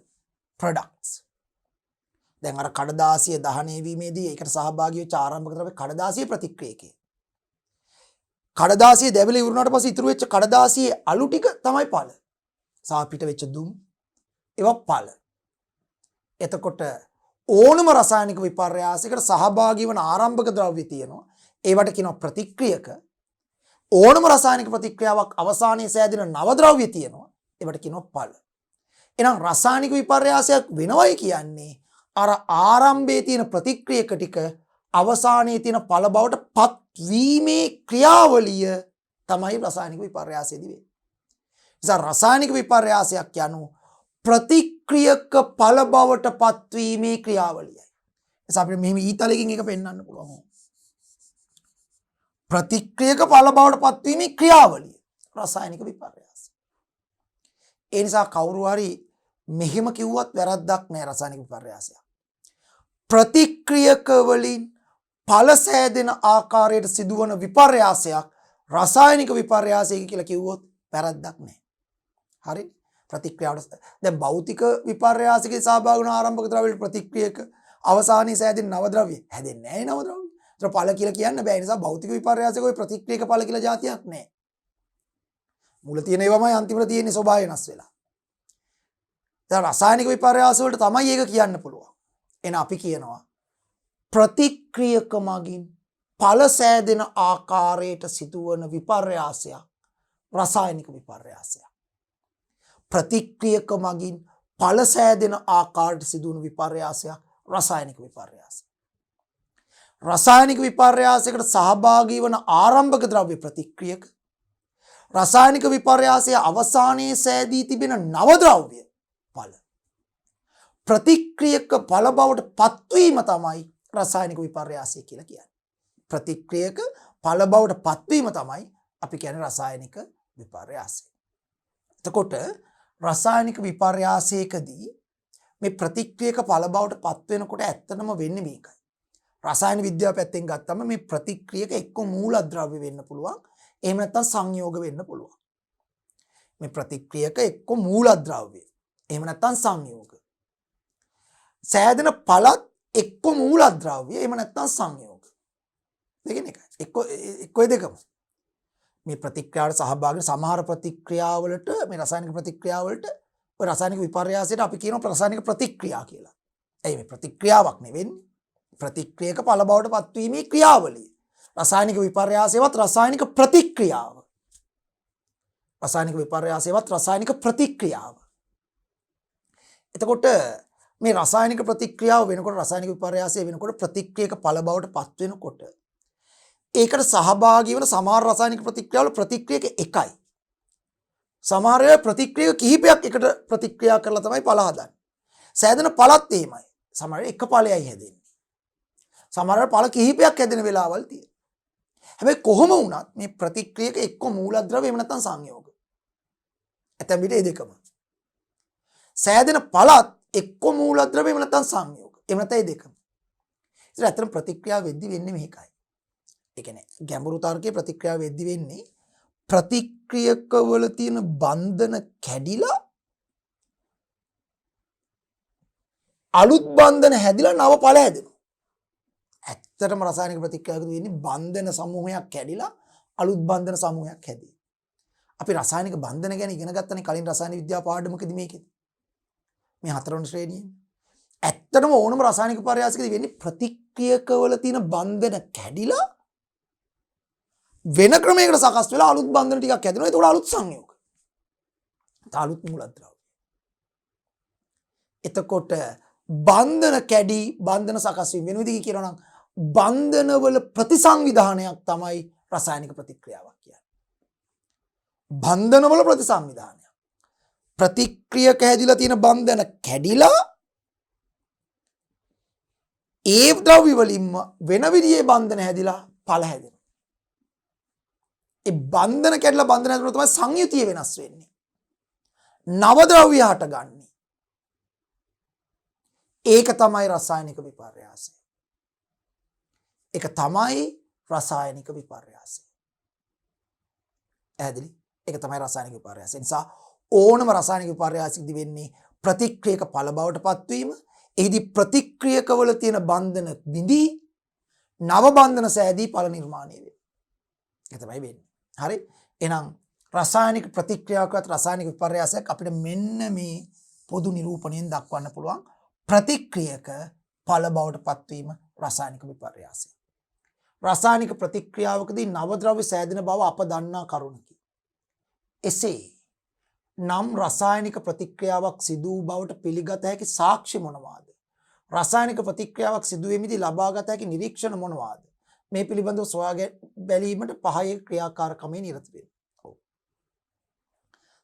products. දැන් අර කඩදාසිය දහනය වීමේදී ඒකට සහභාගී වෙච්ච ආරම්භක ද්‍රව්‍ය කඩදාසිය ප්‍රතික්‍රියකේ. කඩදාසිය දැවිලි ඉවරුණාට පස්සේ ඉතුරු වෙච්ච කඩදාසියේ අලු ටික තමයි ඵල. සහ පිට වෙච්ච දුම් ඒවා ඵල. එතකොට ඕනම රසායනික විපර්යාසයකට සහභාගී වන ආරම්භක ද්‍රව්‍ය තියෙනවා. ඒවට කියනවා ප්‍රතික්‍රියක. ඕනම රසායනික ප්‍රතික්‍රියාවක් අවසානයේ සෑදෙන නව ද්‍රව්‍ය තියෙනවා. ඒවට කියනවා ඵල. එහෙනම් රසායනික විපර්යාසයක් වෙනවයි කියන්නේ අර ආරම්භයේ තියෙන ප්‍රතික්‍රියක ටික අවසානයේ තියෙන ඵල බවට පත්වීමේ ක්‍රියාවලිය තමයි රසායනික විපර්යාසයේදී වෙන්නේ. නිසා රසායනික විපර්යාසයක් යනු ප්‍රතික්‍රියක ඵල බවට පත්වීමේ ක්‍රියාවලියයි. නිසා අපිට මෙහෙම ඊතලකින් එක පෙන්වන්න පුළුවන්. ප්‍රතික්‍රියක ඵල බවට පත්වීමේ ක්‍රියාවලිය රසායනික විපර්යාසය. ඒ නිසා කවුරු හරි මෙහෙම කිව්වත් වැරද්දක් නෑ රසායනික විපර්යාසයක්. ප්‍රතික්‍රියක වලින් ඵල සෑදෙන ආකාරයට සිදුවන විපර්යාසයක් රසායනික විපර්යාසය කියලා කිව්වොත් වැරද්දක් නෑ. හරි? ප්‍රතික්‍රියාවට දැන් භෞතික විපර්යාසකේ සහභාගී වන ආරම්භක ද්‍රව්‍ය ප්‍රතික්‍රියක අවසානයේ සෑදෙන නව ද්‍රව්‍ය හැදෙන්නේ නැහැ නව ද්‍රව්‍ය. ඒතර ඵල කියලා කියන්න බෑ. ඒ නිසා භෞතික විපර්යාසක ඔය ප්‍රතික්‍රියක ඵල කියලා જાතියක් නැහැ. මුල තියෙන ඒවාමයි අන්තිමට තියෙන්නේ ස්වභාවය වෙනස් වෙලා. දැන් රසායනික විපර්යාස වලට තමයි ඒක කියන්න පුළුවන්. එන අපි කියනවා ප්‍රතික්‍රියක මගින් ඵල සෑදෙන ආකාරයට සිදුවන විපර්යාසයක් රසායනික විපර්යාසයක්. ප්‍රතික්‍රියක මගින් ඵල සෑදෙන ආකාරයට සිදුවන විපර්යාසයක් රසායනික විපර්යාසය. රසායනික විපර්යාසයකට සහභාගී වන ආරම්භක ද්‍රව්‍ය ප්‍රතික්‍රියක. රසායනික විපර්යාසයේ අවසානයේ සෑදී තිබෙන නව ද්‍රව්‍ය ඵල. ප්‍රතික්‍රියක ඵල බවට පත්වීම තමයි රසායනික විපර්යාසය කියලා කියන්නේ. ප්‍රතික්‍රියක ඵල බවට පත්වීම තමයි අපි කියන්නේ රසායනික විපර්යාසය. එතකොට රසායනික විපර්යාසයකදී මේ ප්‍රතික්‍රියක ඵල බවට පත් වෙනකොට ඇත්තටම වෙන්නේ මේකයි. රසායන විද්‍යාව පැත්තෙන් ගත්තම මේ ප්‍රතික්‍රියක එක්ක මූලද්‍රව්‍ය වෙන්න පුළුවන්. එහෙම නැත්නම් සංයෝග වෙන්න පුළුවන්. මේ ප්‍රතික්‍රියක එක්ක මූලද්‍රව්‍ය. එහෙම නැත්නම් සංයෝග. සෑදෙන පළත් එක්ක මූලද්‍රව්‍ය එහෙම නැත්නම් සංයෝග. දෙකෙන් එකයි. එක්ක ඔය දෙකම. මේ ප්‍රතික්‍රියාවට සහභාගී සමහර ප්‍රතික්‍රියාවලට මේ රසායනික ප්‍රතික්‍රියාවලට ඔය රසායනික විපර්යාසයට අපි කියනවා රසායනික ප්‍රතික්‍රියා කියලා. එයි මේ ප්‍රතික්‍රියාවක් නෙවෙන්නේ. ප්‍රතික්‍රියක ඵල බවට පත්වීමේ ක්‍රියාවලිය. රසායනික විපර්යාසයවත් රසායනික ප්‍රතික්‍රියාව. රසායනික විපර්යාසයවත් රසායනික ප්‍රතික්‍රියාව. එතකොට මේ රසායනික ප්‍රතික්‍රියාව වෙනකොට රසායනික විපර්යාසය වෙනකොට ප්‍රතික්‍රියක ඵල බවට පත් වෙනකොට ඒකට සහභාගී වෙන සමහර රසායනික ප්‍රතික්‍රියාවල ප්‍රතික්‍රියක එකයි. සමහර ඒවා ප්‍රතික්‍රියක කිහිපයක් එකට ප්‍රතික්‍රියා කරලා තමයි ඵල හදන්නේ. සෑදෙන ඵලත් එහෙමයි. සමහර එක ඵලයයි හැදෙන්නේ. සමහර ඵල කිහිපයක් හැදෙන වෙලාවල් තියෙනවා. හැබැයි කොහොම වුණත් මේ ප්‍රතික්‍රියක එක්ක මූලද්‍රව්‍ය එහෙම නැත්නම් සංයෝග. ඇතැම් විට මේ දෙකම. සෑදෙන ඵලත් එක්ක මූලද්‍රව්‍ය එහෙම නැත්නම් සංයෝග. එහෙම නැත්නම් මේ දෙකම. ඉතින් ඇත්තටම ප්‍රතික්‍රියාව වෙද්දි වෙන්නේ මේකයි. ඒ කියන්නේ ගැඹුරු තර්කයේ ප්‍රතික්‍රියාව වෙද්දි වෙන්නේ ප්‍රතික්‍රියකවල තියෙන බන්ධන කැඩිලා අලුත් බන්ධන හැදිලා නව ඵල හැදෙනවා. ඇත්තටම රසායනික ප්‍රතික්‍රියාවකදී වෙන්නේ බන්ධන සමූහයක් කැඩිලා අලුත් බන්ධන සමූහයක් හැදේ. අපි රසායනික බන්ධන ගැන ඉගෙන ගත්තනේ කලින් රසායන විද්‍යාව පාඩමකදී මේකෙදි. මේ හතරවෙනි ශ්‍රේණියේ. ඇත්තටම ඕනම රසායනික පර්යාසයකදී වෙන්නේ ප්‍රතික්‍රියකවල තියෙන බන්ධන කැඩිලා වෙන ක්‍රමයකට සකස් වෙලා අලුත් බන්ධන ටිකක් හැදෙනවා. ඒක උඩ අලුත් සංයෝග. අලුත් මූලද්‍රව්‍ය. එතකොට බන්ධන කැඩි බන්ධන සකස් වීම වෙන විදිහකින් කියනවා නම් බන්ධනවල ප්‍රතිසංවිධානයක් තමයි රසායනික ප්‍රතික්‍රියාවක් කියන්නේ. බන්ධනවල ප්‍රතිසංවිධානයක්. ප්‍රතික්‍රියක හැදිලා තියෙන බන්ධන කැඩිලා ඒ ද්‍රව්‍ය වලින්ම වෙන විදිහේ බන්ධන හැදිලා ඵල හැදෙනවා. ඒ බන්ධන කැඩලා බන්ධන හැදුනොත් තමයි සංයුතිය වෙනස් වෙන්නේ. නව ද්‍රව්‍ය හටගන්නේ. ඒක තමයි රසායනික විපර්යාසය. ඒක තමයි රසායනික විපර්යාසය. පැහැදිලි? ඒක තමයි රසායනික විපර්යාසය. ඒ නිසා ඕනම රසායනික විපර්යාසයකදී වෙන්නේ ප්‍රතික්‍රියක ඵල බවට පත්වීම. එහිදී ප්‍රතික්‍රියකවල තියෙන බන්ධන බිඳී නව බන්ධන සෑදී ඵල නිර්මාණය වෙනවා. ඒක තමයි වෙන්නේ. හරි? එහෙනම් රසායනික ප්‍රතික්‍රියාවකත් රසායනික විපර්යාසයක් අපිට මෙන්න මේ පොදු නිරූපණයෙන් දක්වන්න පුළුවන්. ප්‍රතික්‍රියක ඵල බවට පත්වීම රසායනික විපර්යාසය. රසායනික ප්‍රතික්‍රියාවකදී නව ද්‍රව්‍ය සෑදෙන බව අප දන්නා කරුණකි. එසේ නම් රසායනික ප්‍රතික්‍රියාවක් සිදු වූ බවට පිළිගත හැකි සාක්ෂි මොනවාද? රසායනික ප්‍රතික්‍රියාවක් සිදු වෙමිදී ලබාගත හැකි නිරීක්ෂණ මොනවාද? මේ පිළිබඳව සොයා බැලීමට පහේ ක්‍රියාකාරකමේ නිරත වෙනවා.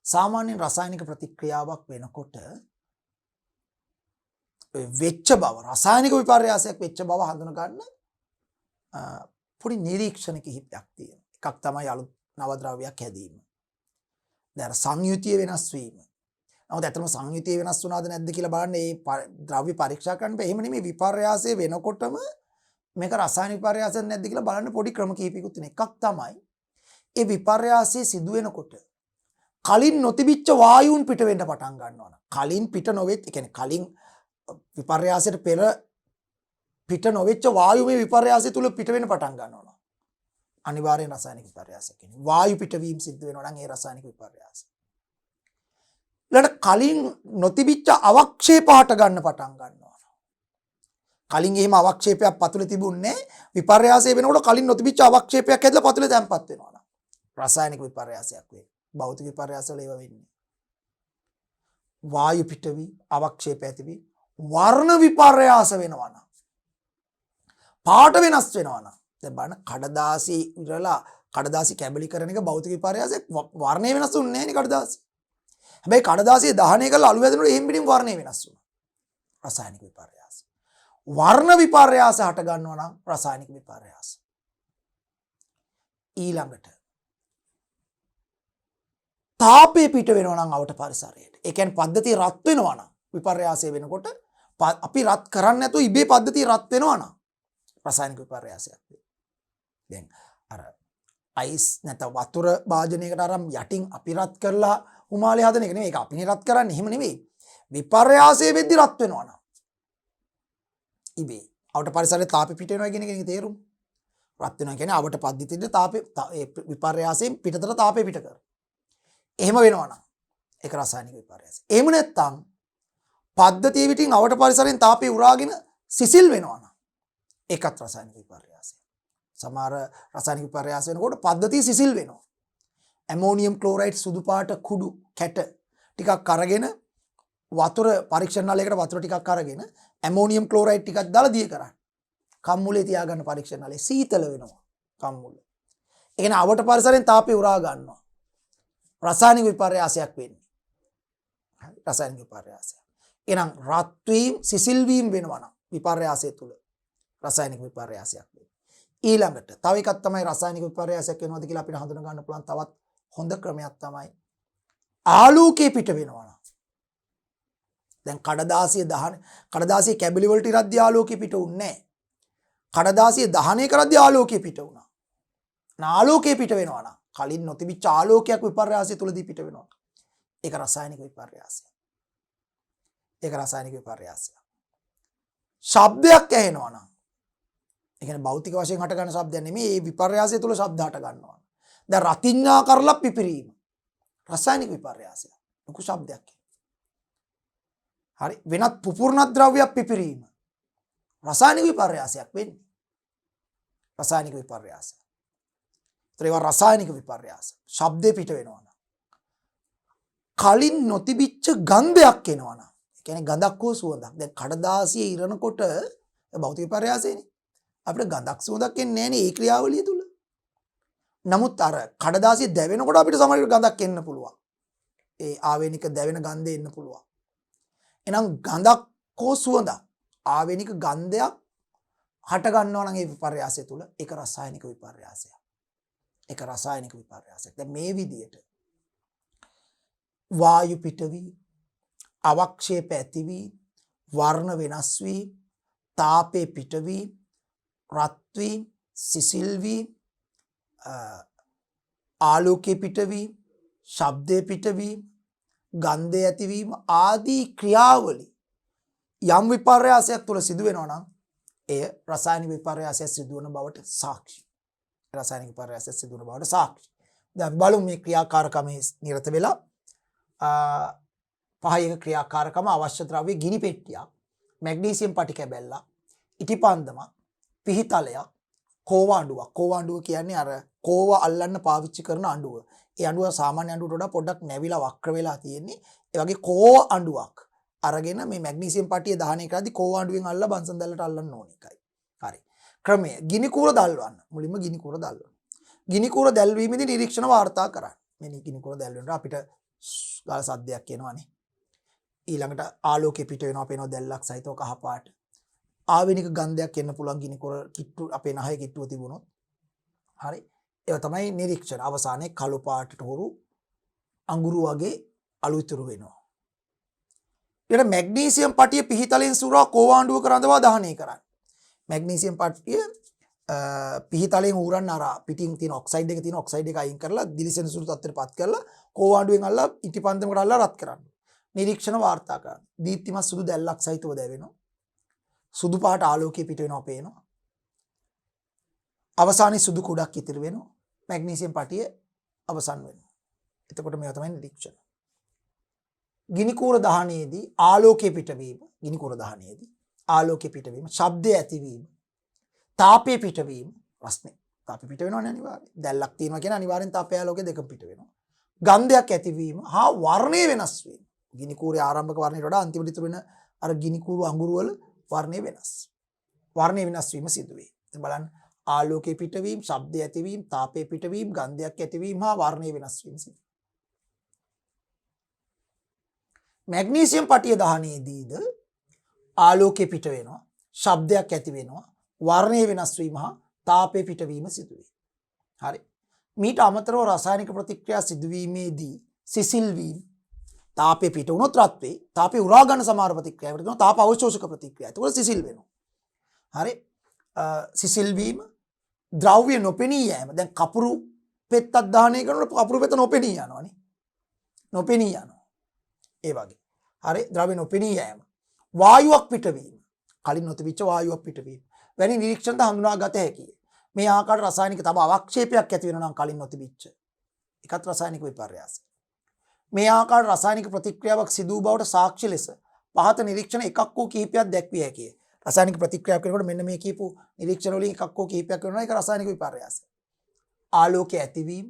සාමාන්‍යයෙන් රසායනික ප්‍රතික්‍රියාවක් වෙනකොට වෙච්ච බව රසායනික විපර්යාසයක් වෙච්ච බව හඳුන ගන්න පොඩි නිරීක්ෂණ කිහිපයක් තියෙනවා. එකක් තමයි අලුත් නව ද්‍රව්‍යයක් හැදීම. දැන් සංයුතිය වෙනස් වීම. නමුත් ඇත්තටම සංයුතිය වෙනස් වුණාද නැද්ද කියලා බලන්න මේ ද්‍රව්‍ය පරීක්ෂා කරන්න බෑ. එහෙම නෙමෙයි විපර්යාසය වෙනකොටම මේක රසායනික විපර්යාසයක් නැද්ද කියලා බලන්න පොඩි ක්‍රම කිහිපයකුත් තියෙනවා. එකක් තමයි ඒ විපර්යාසය සිදු වෙනකොට කලින් නොතිබිච්ච වායුන් පිට වෙන්න පටන් ගන්නවා. කලින් පිට නොවෙත්, ඒ කියන්නේ කලින් විපර්යාසයට පෙර පිට නොවෙච්ච වායු මේ විපර්යාසය තුල පිට වෙන්න පටන් ගන්නවා. අනිවාර්යෙන් රසායනික විපර්යාසයක් කියන්නේ. වායු පිටවීම සිද්ධ වෙනවා නම් ඒ රසායනික විපර්යාසය. ඊළඟ කලින් නොතිබිච්ච අවක්ෂේප හට ගන්න පටන් ගන්නවා. කලින් එහෙම අවක්ෂේපයක් පතුලේ තිබුණේ විපර්යාසය වෙනකොට කලින් නොතිබිච්ච අවක්ෂේපයක් හැදලා පතුලේ තැම්පත් වෙනවා නම් රසායනික විපර්යාසයක් වෙයි. භෞතික විපර්යාසවල ඒවා වෙන්නේ. වායු පිටවි අවක්ෂේප ඇතිවි වර්ණ විපර්යාස වෙනවා නම් පාට වෙනස් වෙනවා නම් දැන් බලන්න කඩදාසි ඉරලා කඩදාසි කැබලි කරන එක භෞතික විපර්යාසයක්. වර්ණය වෙනස් වුන්නේ නැහැ නේ කඩදාසි. හැබැයි කඩදාසිය දහනය කරලා අලු වැදෙනකොට එහෙම් පිටින් වර්ණය වෙනස් වෙනවා. රසායනික විපර්යාස. වර්ණ විපර්යාස හට ගන්නවා නම් රසායනික විපර්යාස. ඊළඟට තාපය පිට වෙනවා නම් අවට පරිසරයට. ඒ කියන්නේ පද්ධතිය රත් වෙනවා නම් විපර්යාසය වෙනකොට අපි රත් කරන්නේ නැතුව ඉබේ පද්ධතිය රත් වෙනවා නම් රසායනික විපර්යාසයක් වෙයි. දැන් අර අයිස් නැත්නම් වතුර භාජනයකට අරන් යටින් අපි රත් කරලා උමාලේ හදන එක නෙමෙයි. ඒක අපිනේ රත් කරන්නේ. එහෙම නෙමෙයි. විපර්යාසය වෙද්දි රත් වෙනවා නම්. ඉබේ. අවට පරිසරයේ තාපෙ පිට වෙනවා කියන එකේ තේරුම. රත් වෙනවා කියන්නේ අවට පද්ධතියේ තාපෙ විපර්යාසයෙන් පිටතට තාපෙ පිට කරනවා. එහෙම වෙනවා නම් ඒක රසායනික විපර්යාසය. එහෙම නැත්නම් පද්ධතිය විටින් අවට පරිසරයෙන් තාපය උරාගෙන සිසිල් වෙනවා නම් ඒකත් රසායනික විපර්යාසය. සමහර රසායනික විපර්යාස වෙනකොට පද්ධතිය සිසිල් වෙනවා. ඇමෝනියම් ක්ලෝරයිඩ් සුදු පාට කුඩු කැට ටිකක් අරගෙන වතුර පරීක්ෂණ නලයකට වතුර ටිකක් අරගෙන ඇමෝනියම් ක්ලෝරයිඩ් ටිකක් දාලා දිය කරන්න. කම්මුලේ තියාගන්න පරීක්ෂණ නලේ සීතල වෙනවා කම්මුල. ඒ කියන්නේ අවට පරිසරයෙන් තාපය උරා ගන්නවා. රසායනික විපර්යාසයක් වෙන්නේ. රසායනික විපර්යාසයක්. එහෙනම් රත් වීම සිසිල් වීම වෙනවා නම් විපර්යාසය තුල රසායනික විපර්යාසයක් වෙනවා. ඊළඟට තව එකක් තමයි රසායනික විපර්යාසයක් වෙනවද කියලා අපිට හඳුන ගන්න පුළුවන් තවත් හොඳ ක්‍රමයක් තමයි ආලෝකයේ පිට වෙනවා නම්. දැන් කඩදාසිය කැබලි වලට ඉරද්දී ආලෝකයේ පිට උන්නේ නැහැ. කඩදාසිය දහනය කරද්දී ආලෝකයේ පිට වුණා. ආලෝකයේ පිට වෙනවා නම් කලින් නොතිබිච්ච ආලෝකයක් විපර්යාසය තුලදී පිට වෙනවා. ඒක රසායනික විපර්යාසය. ඒක රසායනික විපර්යාසය. ශබ්දයක් ඇහෙනවා නම් ඒ කියන්නේ භෞතික වශයෙන් හට ගන්න ශබ්දයක් නෙමෙයි මේ විපර්යාසය තුල ශබ්ද හට ගන්නවා. දැන් රතිඤ්ඤා කරලා පිපිරීම රසායනික විපර්යාසය. ලොකු ශබ්දයක්. හරි වෙනත් පුපුරණ ද්‍රව්‍යයක් පිපිරීම රසායනික විපර්යාසයක් වෙන්නේ. රසායනික විපර්යාසය. ඒවා රසායනික විපර්යාස. ශබ්දේ පිට වෙනවා නම් කලින් නොතිබිච්ච ගන්ධයක් එනවා නම් ඒ කියන්නේ ගඳක් හෝ සුවඳක්. දැන් කඩදාසියේ ඉරනකොට භෞතික විපර්යාසයනේ. අපිට ගඳක් සුවඳක් එන්නේ නැහනේ ඒ ක්‍රියාවලිය තුල. නමුත් අර කඩදාසිය දැවෙනකොට අපිට සමහරවිට ගඳක් එන්න පුළුවන්. ඒ ආවේනික දැවෙන ගන්ධය එන්න පුළුවන්. එහෙනම් ගඳක් හෝ සුවඳක් ආවේනික ගන්ධයක් හට ගන්නවා නම් ඒ විපර්යාසය තුල ඒක රසායනික විපර්යාසයක්. ඒක රසායනික විපර්යාසයක්. දැන් මේ විදියට වායු පිටවී අවක්ෂේප ඇති වී වර්ණ වෙනස් වී තාපේ පිටවී රත් වී සිසිල් වී ආලෝකයේ පිටවී ශබ්දයේ පිටවී ගන්ධය ඇතිවීම ආදී ක්‍රියාවලි යම් විපර්යාසයක් තුළ සිදු වෙනවා නම් එය රසායනික විපර්යාසයක් සිදු වන බවට සාක්ෂි. රසායනික විපර්යාසයක් සිදු වන බවට සාක්ෂි. දැන් බලමු මේ ක්‍රියාකාරකමේ නිරත වෙලා පහයක ක්‍රියාකාරකම අවශ්‍ය ද්‍රව්‍ය ගිනි පෙට්ටියක් මැග්නීසියම් පටි කැබැල්ලක් ඉටිපන්දමක් පිහිතලයක් කෝව අඬුවක්. කෝව අඬුව කියන්නේ අර කෝව අල්ලන්න පාවිච්චි කරන අඬුව. ඒ අඬුව සාමාන්‍ය අඬුවට වඩා පොඩ්ඩක් නැවිලා වක්‍ර වෙලා තියෙන්නේ. ඒ වගේ කෝව අඬුවක් අරගෙන මේ මැග්නීසියම් පටිය දහනය කරද්දී කෝව අඬුවෙන් අල්ලලා බන්සන් දැල්ලට අල්ලන්න ඕන එකයි. හරි. ක්‍රමය ගිනි කූර දල්වන්න. මුලින්ම ගිනි කූර දල්වන්න. ගිනි කූර දැල්වීමේදී නිරීක්ෂණ වාර්තා කරන්න. මේ ගිනි කූර දැල්වෙනකොට අපිට ගාල සද්දයක් එනවනේ. ඊළඟට ආලෝකයේ පිට වෙනවා පේනවා දැල්ලක් සහිතව කහ පාට. ආවේනික ගන්ධයක් එන්න පුළුවන් ගිනි කූර කිට්ටු අපේ නහයේ කිට්ටුව තිබුණොත්. හරි. ඒක තමයි නිරීක්ෂණ. අවසානයේ කළු පාටට හුරු අඟුරු වගේ අලු ඉතුරු වෙනවා. ඊට මැග්නීසියම් පටිය පිහිතලෙන් සුරා කෝවාඬුවක රඳවා දහනය කරන්න. මැග්නීසියම් පටිය පිහිතලෙන් ඌරන්න අර පිටින් තියෙන ඔක්සයිඩ් එක තියෙන ඔක්සයිඩ් එක අයින් කරලා දිලිසෙන සුළු තත්ත්වයට පත් කරලා කෝවාඬුවෙන් අල්ලලා ඉටිපන්දමකට අල්ලලා රත් කරන්න. නිරීක්ෂණ වාර්තා කරන්න. දීප්තිමත් සුදු දැල්ලක් සහිතව දැවෙනවා. සුදු පාට ආලෝකයේ පිට වෙනවා පේනවා. අවසානයේ සුදු කුඩක් ඉතිරි වෙනවා. මැග්නීසියම් පටිය අවසන් වෙනවා. එතකොට මේවා තමයි නිරීක්ෂණ. ගිනි කූර දහනයේදී ආලෝකයේ පිටවීම, ගිනි කූර දහනයේදී ආලෝකයේ පිටවීම, ශබ්දය ඇතිවීම, තාපයේ පිටවීම, රස්නේ. තාපය පිට වෙනවනේ අනිවාර්යයෙන්. දැල්ලක් තියෙනවා කියන අනිවාර්යෙන් තාපය ආලෝකය දෙකම පිට වෙනවා. ගන්ධයක් ඇතිවීම හා වර්ණය වෙනස් වීම. ගිනි කූරේ ආරම්භක වර්ණයට වඩා අන්තිමට ඉතුරු වෙන අර ගිනි කූරු අඟුරු වල වර්ණය වෙනස්. වර්ණය වෙනස් වීම සිදු වේ. ඉතින් බලන්න ආලෝකයේ පිටවීම, ශබ්දය ඇතිවීම, තාපයේ පිටවීම, ගන්ධයක් ඇතිවීම හා වර්ණය වෙනස් වීම සිදු. මැග්නීසියම් පටිය දහනයේදීද ආලෝකයේ පිට වෙනවා, ශබ්දයක් ඇති වෙනවා, වර්ණය වෙනස් වීම හා තාපයේ පිටවීම සිදු වේ. හරි. මීට අමතරව රසායනික ප්‍රතික්‍රියා සිදුවීමේදී සිසිල් වීම තාපේ පිට වුණොත් රත් වේ. තාපේ උරා ගන්න සමහර ප්‍රතික්‍රියාවකට කියනවා තාප අවශෝෂක ප්‍රතික්‍රියා. ඒකවල සිසිල් වෙනවා. හරි. සිසිල් වීම ද්‍රව්‍ය නොපෙනී යෑම. දැන් කපුරු පෙත්තක් දහනය කරනකොට කපුරු පෙත්ත නොපෙනී යනවානේ. නොපෙනී යනවා. ඒ වගේ. හරි ද්‍රව්‍ය නොපෙනී යෑම. වායුවක් පිටවීම. කලින් නොතිබිච්ච වායුවක් පිටවීම. වැනි නිරීක්ෂණද හඳුනා ගත හැකියි. මේ ආකාර රසායනික තව අවක්ෂේපයක් ඇති වෙනවා නම් කලින් නොතිබිච්ච. එකත් රසායනික විපර්යාසය. මේ ආකාර රසායනික ප්‍රතික්‍රියාවක් සිදු වූ බවට සාක්ෂි ලෙස පහත නිරීක්ෂණ එකක් වූ කිහිපයක් දැක්විය හැකියි. රසායනික ප්‍රතික්‍රියාවක් කරනකොට මෙන්න මේ කියපු නිරීක්ෂණ වලින් එකක් හෝ කිහිපයක් වෙනවා ඒක රසායනික විපර්යාසය. ආලෝකය ඇතිවීම,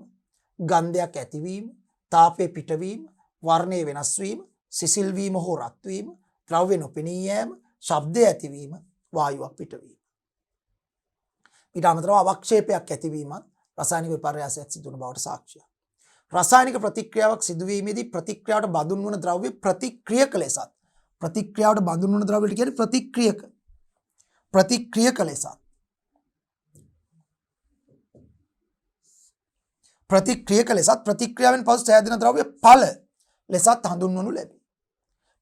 ගන්ධයක් ඇතිවීම, තාපය පිටවීම, වර්ණය වෙනස් වීම, සිසිල් වීම හෝ රත් වීම, ද්‍රව්‍ය නොපෙනී යෑම, ශබ්දය ඇතිවීම, වායුවක් පිටවීම. ඊට අමතරව අවක්ෂේපයක් ඇතිවීමත් රසායනික විපර්යාසයක් සිදු වන බවට සාක්ෂියක්. රසායනික ප්‍රතික්‍රියාවක් සිදුවීමේදී ප්‍රතික්‍රියාවට බඳුන් වන ද්‍රව්‍ය ප්‍රතික්‍රියක ලෙසත් ප්‍රතික්‍රියාවට බඳුන් වන ද්‍රව්‍යට කියන්නේ ප්‍රතික්‍රියක ලෙසත් ප්‍රතික්‍රියාවෙන් පසු සෑදෙන ද්‍රව්‍ය ඵල ලෙසත් හඳුන්වනු ලැබේ.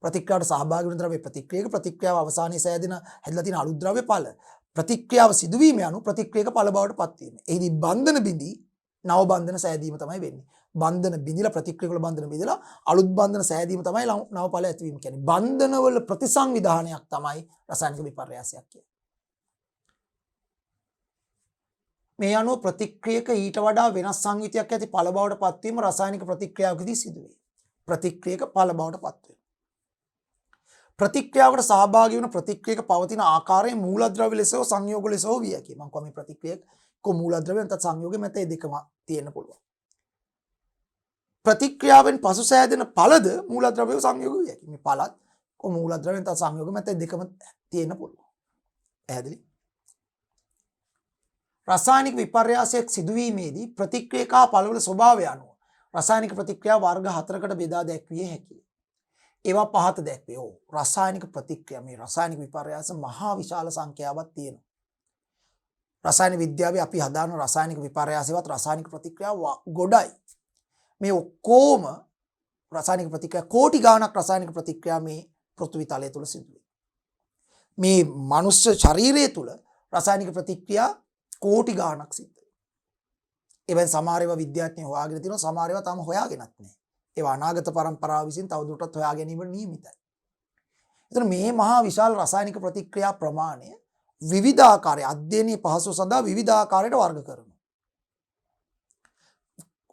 ප්‍රතික්‍රියාවට සහභාගී වන ද්‍රව්‍ය ප්‍රතික්‍රියක, ප්‍රතික්‍රියාව අවසානයේ සෑදෙන හැදලා තියෙන අලුත් ද්‍රව්‍ය ඵල. ප්‍රතික්‍රියාව සිදුවීම යනු ප්‍රතික්‍රියක ඵල බවට පත් වීම. එහිදී බන්ධන බිඳී නව බන්ධන සෑදීම තමයි වෙන්නේ. බන්ධන බිඳිලා ප්‍රතික්‍රියක වල බන්ධන බිඳිලා අලුත් බන්ධන සෑදීම තමයි නව ඵල ඇතිවීම කියන්නේ. බන්ධන වල ප්‍රතිසංවිධානයක් තමයි රසායනික විපර්යාසයක් කියන්නේ. මේ අනුව ප්‍රතික්‍රියක ඊට වඩා වෙනස් සංයුතියක් ඇති ඵල බවට පත්වීම රසායනික ප්‍රතික්‍රියාවකදී සිදුවේ. ප්‍රතික්‍රියක ඵල බවට පත්වේ. ප්‍රතික්‍රියාවකට සහභාගී වන ප්‍රතික්‍රියක පවතින ආකාරයේ මූලද්‍රව්‍ය ලෙස හෝ සංයෝග ලෙස හෝ විය හැකියි. මම කියවා මේ ප්‍රතික්‍රියක කො මූලද්‍රව්‍ය නැත්නම් සංයෝගෙ මත ඒ දෙකම තියෙන්න පුළුවන්. ප්‍රතික්‍රියාවෙන් පසු සෑදෙන ඵලද මූලද්‍රව්‍ය සංයෝග විය හැකියි. මේ ඵලත් කො මූලද්‍රව්‍ය නැත්නම් සංයෝග මත ඒ දෙකම තියෙන්න පුළුවන්. පැහැදිලි? රසායනික විපර්යාසයක් සිදුවීමේදී ප්‍රතික්‍රියක හා ඵලවල ස්වභාවය අනුව රසායනික ප්‍රතික්‍රියා වර්ග 4කට බෙදා දැක්විය හැකියි. ඒවා පහත දැක්වේ. රසායනික ප්‍රතික්‍රියා මේ රසායනික විපර්යාස මහා විශාල සංඛ්‍යාවක් තියෙනවා. රසායන විද්‍යාවේ අපි හදාන රසායනික විපර්යාසෙවත් රසායනික ප්‍රතික්‍රියා ගොඩයි. මේ ඔක්කොම රසායනික ප්‍රතික්‍රියා කෝටි ගාණක් රසායනික ප්‍රතික්‍රියා මේ පෘථිවි තලය තුල සිදු වෙනවා. මේ මනුෂ්‍ය ශරීරය තුල රසායනික ප්‍රතික්‍රියා කෝටි ගාණක් සිද්ධ වෙනවා. ඒවෙන් සමහර ඒවා විද්‍යාඥයෝ හොයාගෙන තිනවා, සමහර ඒවා තාම හොයාගෙනත් නැහැ. ඒවා අනාගත පරම්පරාව විසින් තවදුරටත් හොයා ගැනීමට නියමිතයි. එතන මේ මහා විශාල රසායනික ප්‍රතික්‍රියා ප්‍රමාණය විවිධ ආකාරයේ අධ්‍යයනයේ පහසුව සඳහා විවිධ ආකාරයට වර්ග කරනවා.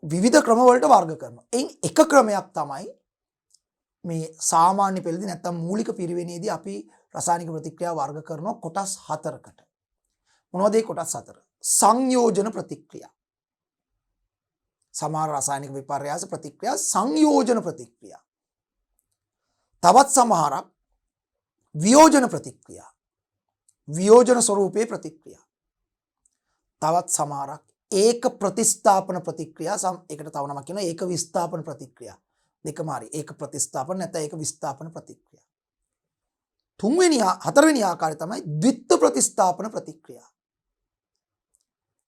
විවිධ ක්‍රම වලට වර්ග කරනවා. එයින් එක ක්‍රමයක් තමයි මේ සාමාන්‍ය පෙළදී නැත්නම් මූලික පිරිවෙනේදී අපි රසායනික ප්‍රතික්‍රියා වර්ග කරනවා කොටස් 4කට. මොනවද ඒ කොටස් 4? සංයෝජන ප්‍රතික්‍රියා. සමහර රසායනික විපර්යාස ප්‍රතික්‍රියා සංයෝජන ප්‍රතික්‍රියා. තවත් සමහරක් වියෝජන ප්‍රතික්‍රියා. වියෝජන ස්වරූපයේ ප්‍රතික්‍රියා. තවත් සමහරක් ඒක ප්‍රතිස්ථාපන ප්‍රතික්‍රියා. ඒකට තව නමක් කියනවා ඒක විස්ථාපන ප්‍රතික්‍රියා. දෙකම හරි. ඒක ප්‍රතිස්ථාපන නැත්නම් ඒක විස්ථාපන ප්‍රතික්‍රියා. හතරවෙනි ආකාරය තමයි ද්විත්ව ප්‍රතිස්ථාපන ප්‍රතික්‍රියා.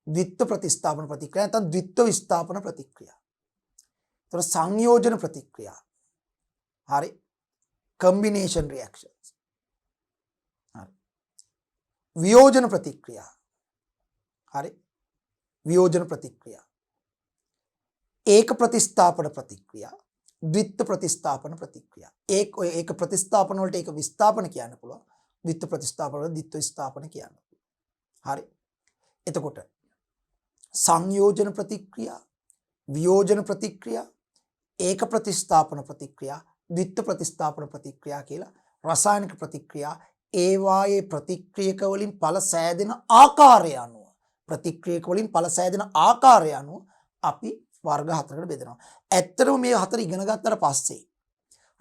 ද්විත්ව ප්‍රතිස්ථාපන ප්‍රතික්‍රියා නැත්නම් ද්විත්ව විස්ථාපන ප්‍රතික්‍රියා. ඒතර සංයෝජන ප්‍රතික්‍රියා. හරි. combination reactions. හරි. වියෝජන ප්‍රතික්‍රියා. හරි. වියෝජන ප්‍රතික්‍රියා. ඒක ප්‍රතිස්ථාපන ප්‍රතික්‍රියා. ද්විත්ව ප්‍රතිස්ථාපන ප්‍රතික්‍රියා. ඒක ප්‍රතිස්ථාපන වලට ඒක විස්ථාපන කියන්න පුළුවන්. ද්විත්ව ප්‍රතිස්ථාපන වලට ද්විත්ව විස්ථාපන කියන්න පුළුවන්. හරි. එතකොට සංයෝජන ප්‍රතික්‍රියා, වියෝජන ප්‍රතික්‍රියා, ඒක ප්‍රතිස්ථාපන ප්‍රතික්‍රියා, ද්විත්ව ප්‍රතිස්ථාපන ප්‍රතික්‍රියා කියලා රසායනික ප්‍රතික්‍රියා ඒවායේ ප්‍රතික්‍රියක වලින් ඵල සෑදෙන ආකාරය අනුව අපි වර්ග 4කට බෙදනවා. ඇත්තටම මේ 4 ඉගෙන ගත්තට පස්සේ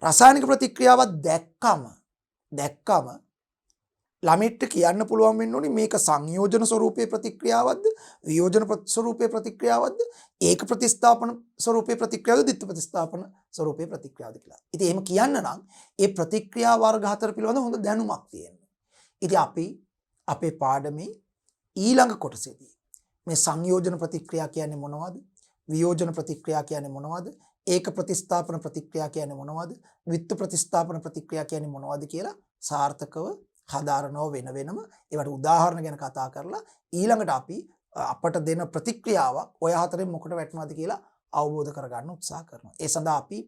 රසායනික ප්‍රතික්‍රියාවක් දැක්කම ළමයිට කියන්න පුළුවන් වෙන්න ඕනේ මේක සංයෝජන ස්වරූපයේ ප්‍රතික්‍රියාවක්ද, වියෝජන ස්වරූපයේ ප්‍රතික්‍රියාවක්ද, ඒක ප්‍රතිස්ථාපන ස්වරූපයේ ප්‍රතික්‍රියාවක්ද, ද්විත්ව ප්‍රතිස්ථාපන ස්වරූපයේ ප්‍රතික්‍රියාවක්ද කියලා. ඉතින් එහෙම කියන්න නම් ඒ ප්‍රතික්‍රියා වර්ග 4 පිළිබඳ හොඳ දැනුමක් තියෙන්න. ඉතින් අපි අපේ පාඩමේ ඊළඟ කොටසේදී මේ සංයෝජන ප්‍රතික්‍රියා කියන්නේ මොනවද? වියෝජන ප්‍රතික්‍රියා කියන්නේ මොනවද? ඒක ප්‍රතිස්ථාපන ප්‍රතික්‍රියා කියන්නේ මොනවද? ද්විත්ව ප්‍රතිස්ථාපන ප්‍රතික්‍රියා කියන්නේ මොනවද කියලා සාර්ථකව හදාරනව වෙනම ඒවට උදාහරණ ගැන කතා කරලා ඊළඟට අපි අපට දෙන ප්‍රතික්‍රියාවක් ඔය හතරෙන් මොකට වැටෙනවද කියලා අවබෝධ කරගන්න උත්සාහ කරනවා. ඒ සඳහා අපි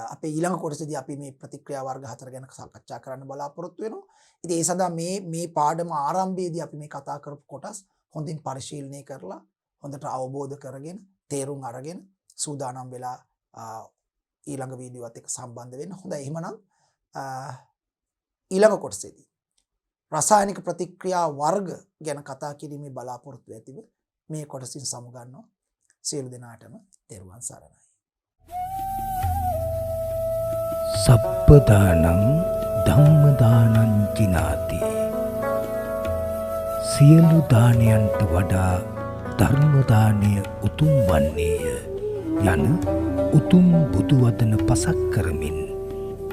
අපේ ඊළඟ කොටසේදී අපි මේ ප්‍රතික්‍රියා වර්ග 4 ගැන සාකච්ඡා කරන්න බලාපොරොත්තු වෙනවා. ඉතින් ඒ සඳහා මේ පාඩම ආරම්භයේදී අපි මේ කතා කරපු කොටස් හොඳින් පරිශීලනය කරලා හොඳට අවබෝධ කරගෙන තේරුම් අරගෙන සූදානම් වෙලා ඊළඟ වීඩියෝවත් එක්ක සම්බන්ධ වෙන්න. හොඳයි එහෙමනම් ඊළඟ කොටසේදී රසායනික ප්‍රතික්‍රියා වර්ග ගැන කතා කිරීමේ බලාපොරොත්තු ඇතිව මේ කොටසින් සමුගන්නවා. සියලු දෙනාටම තෙරුවන් සරණයි. සබ්බදානං ධම්මදානං ජිනාති. සියලු දානයන්ට වඩා ධර්ම දානය උතුම් වන්නේය යන උතුම් බුදු වදන පසක් කරමින්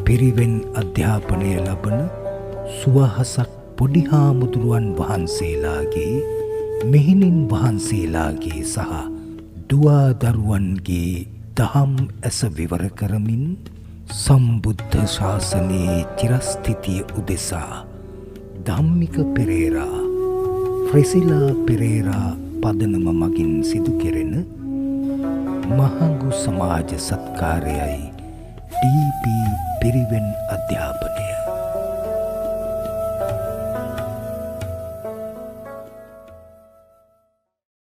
පිරිවෙන් අධ්‍යාපනය ලබන සුවහසක් පොඩි හාමුදුරුවන් වහන්සේලාගේ මෙහෙණින් වහන්සේලාගේ සහ දුවා දරුවන්ගේ දහම් ඇස විවර කරමින් සම්බුද්ධ ශාසනයේ චිරස්ථිතිය උදෙසා ධම්මික පෙරේරා ෆ්‍රෙසිලා පෙරේරා පදනම මගින් සිදු කෙරෙන මහඟු සමාජ සත්කාරයයි ඩීපී පිරිවෙන් අධ්‍යාපනය.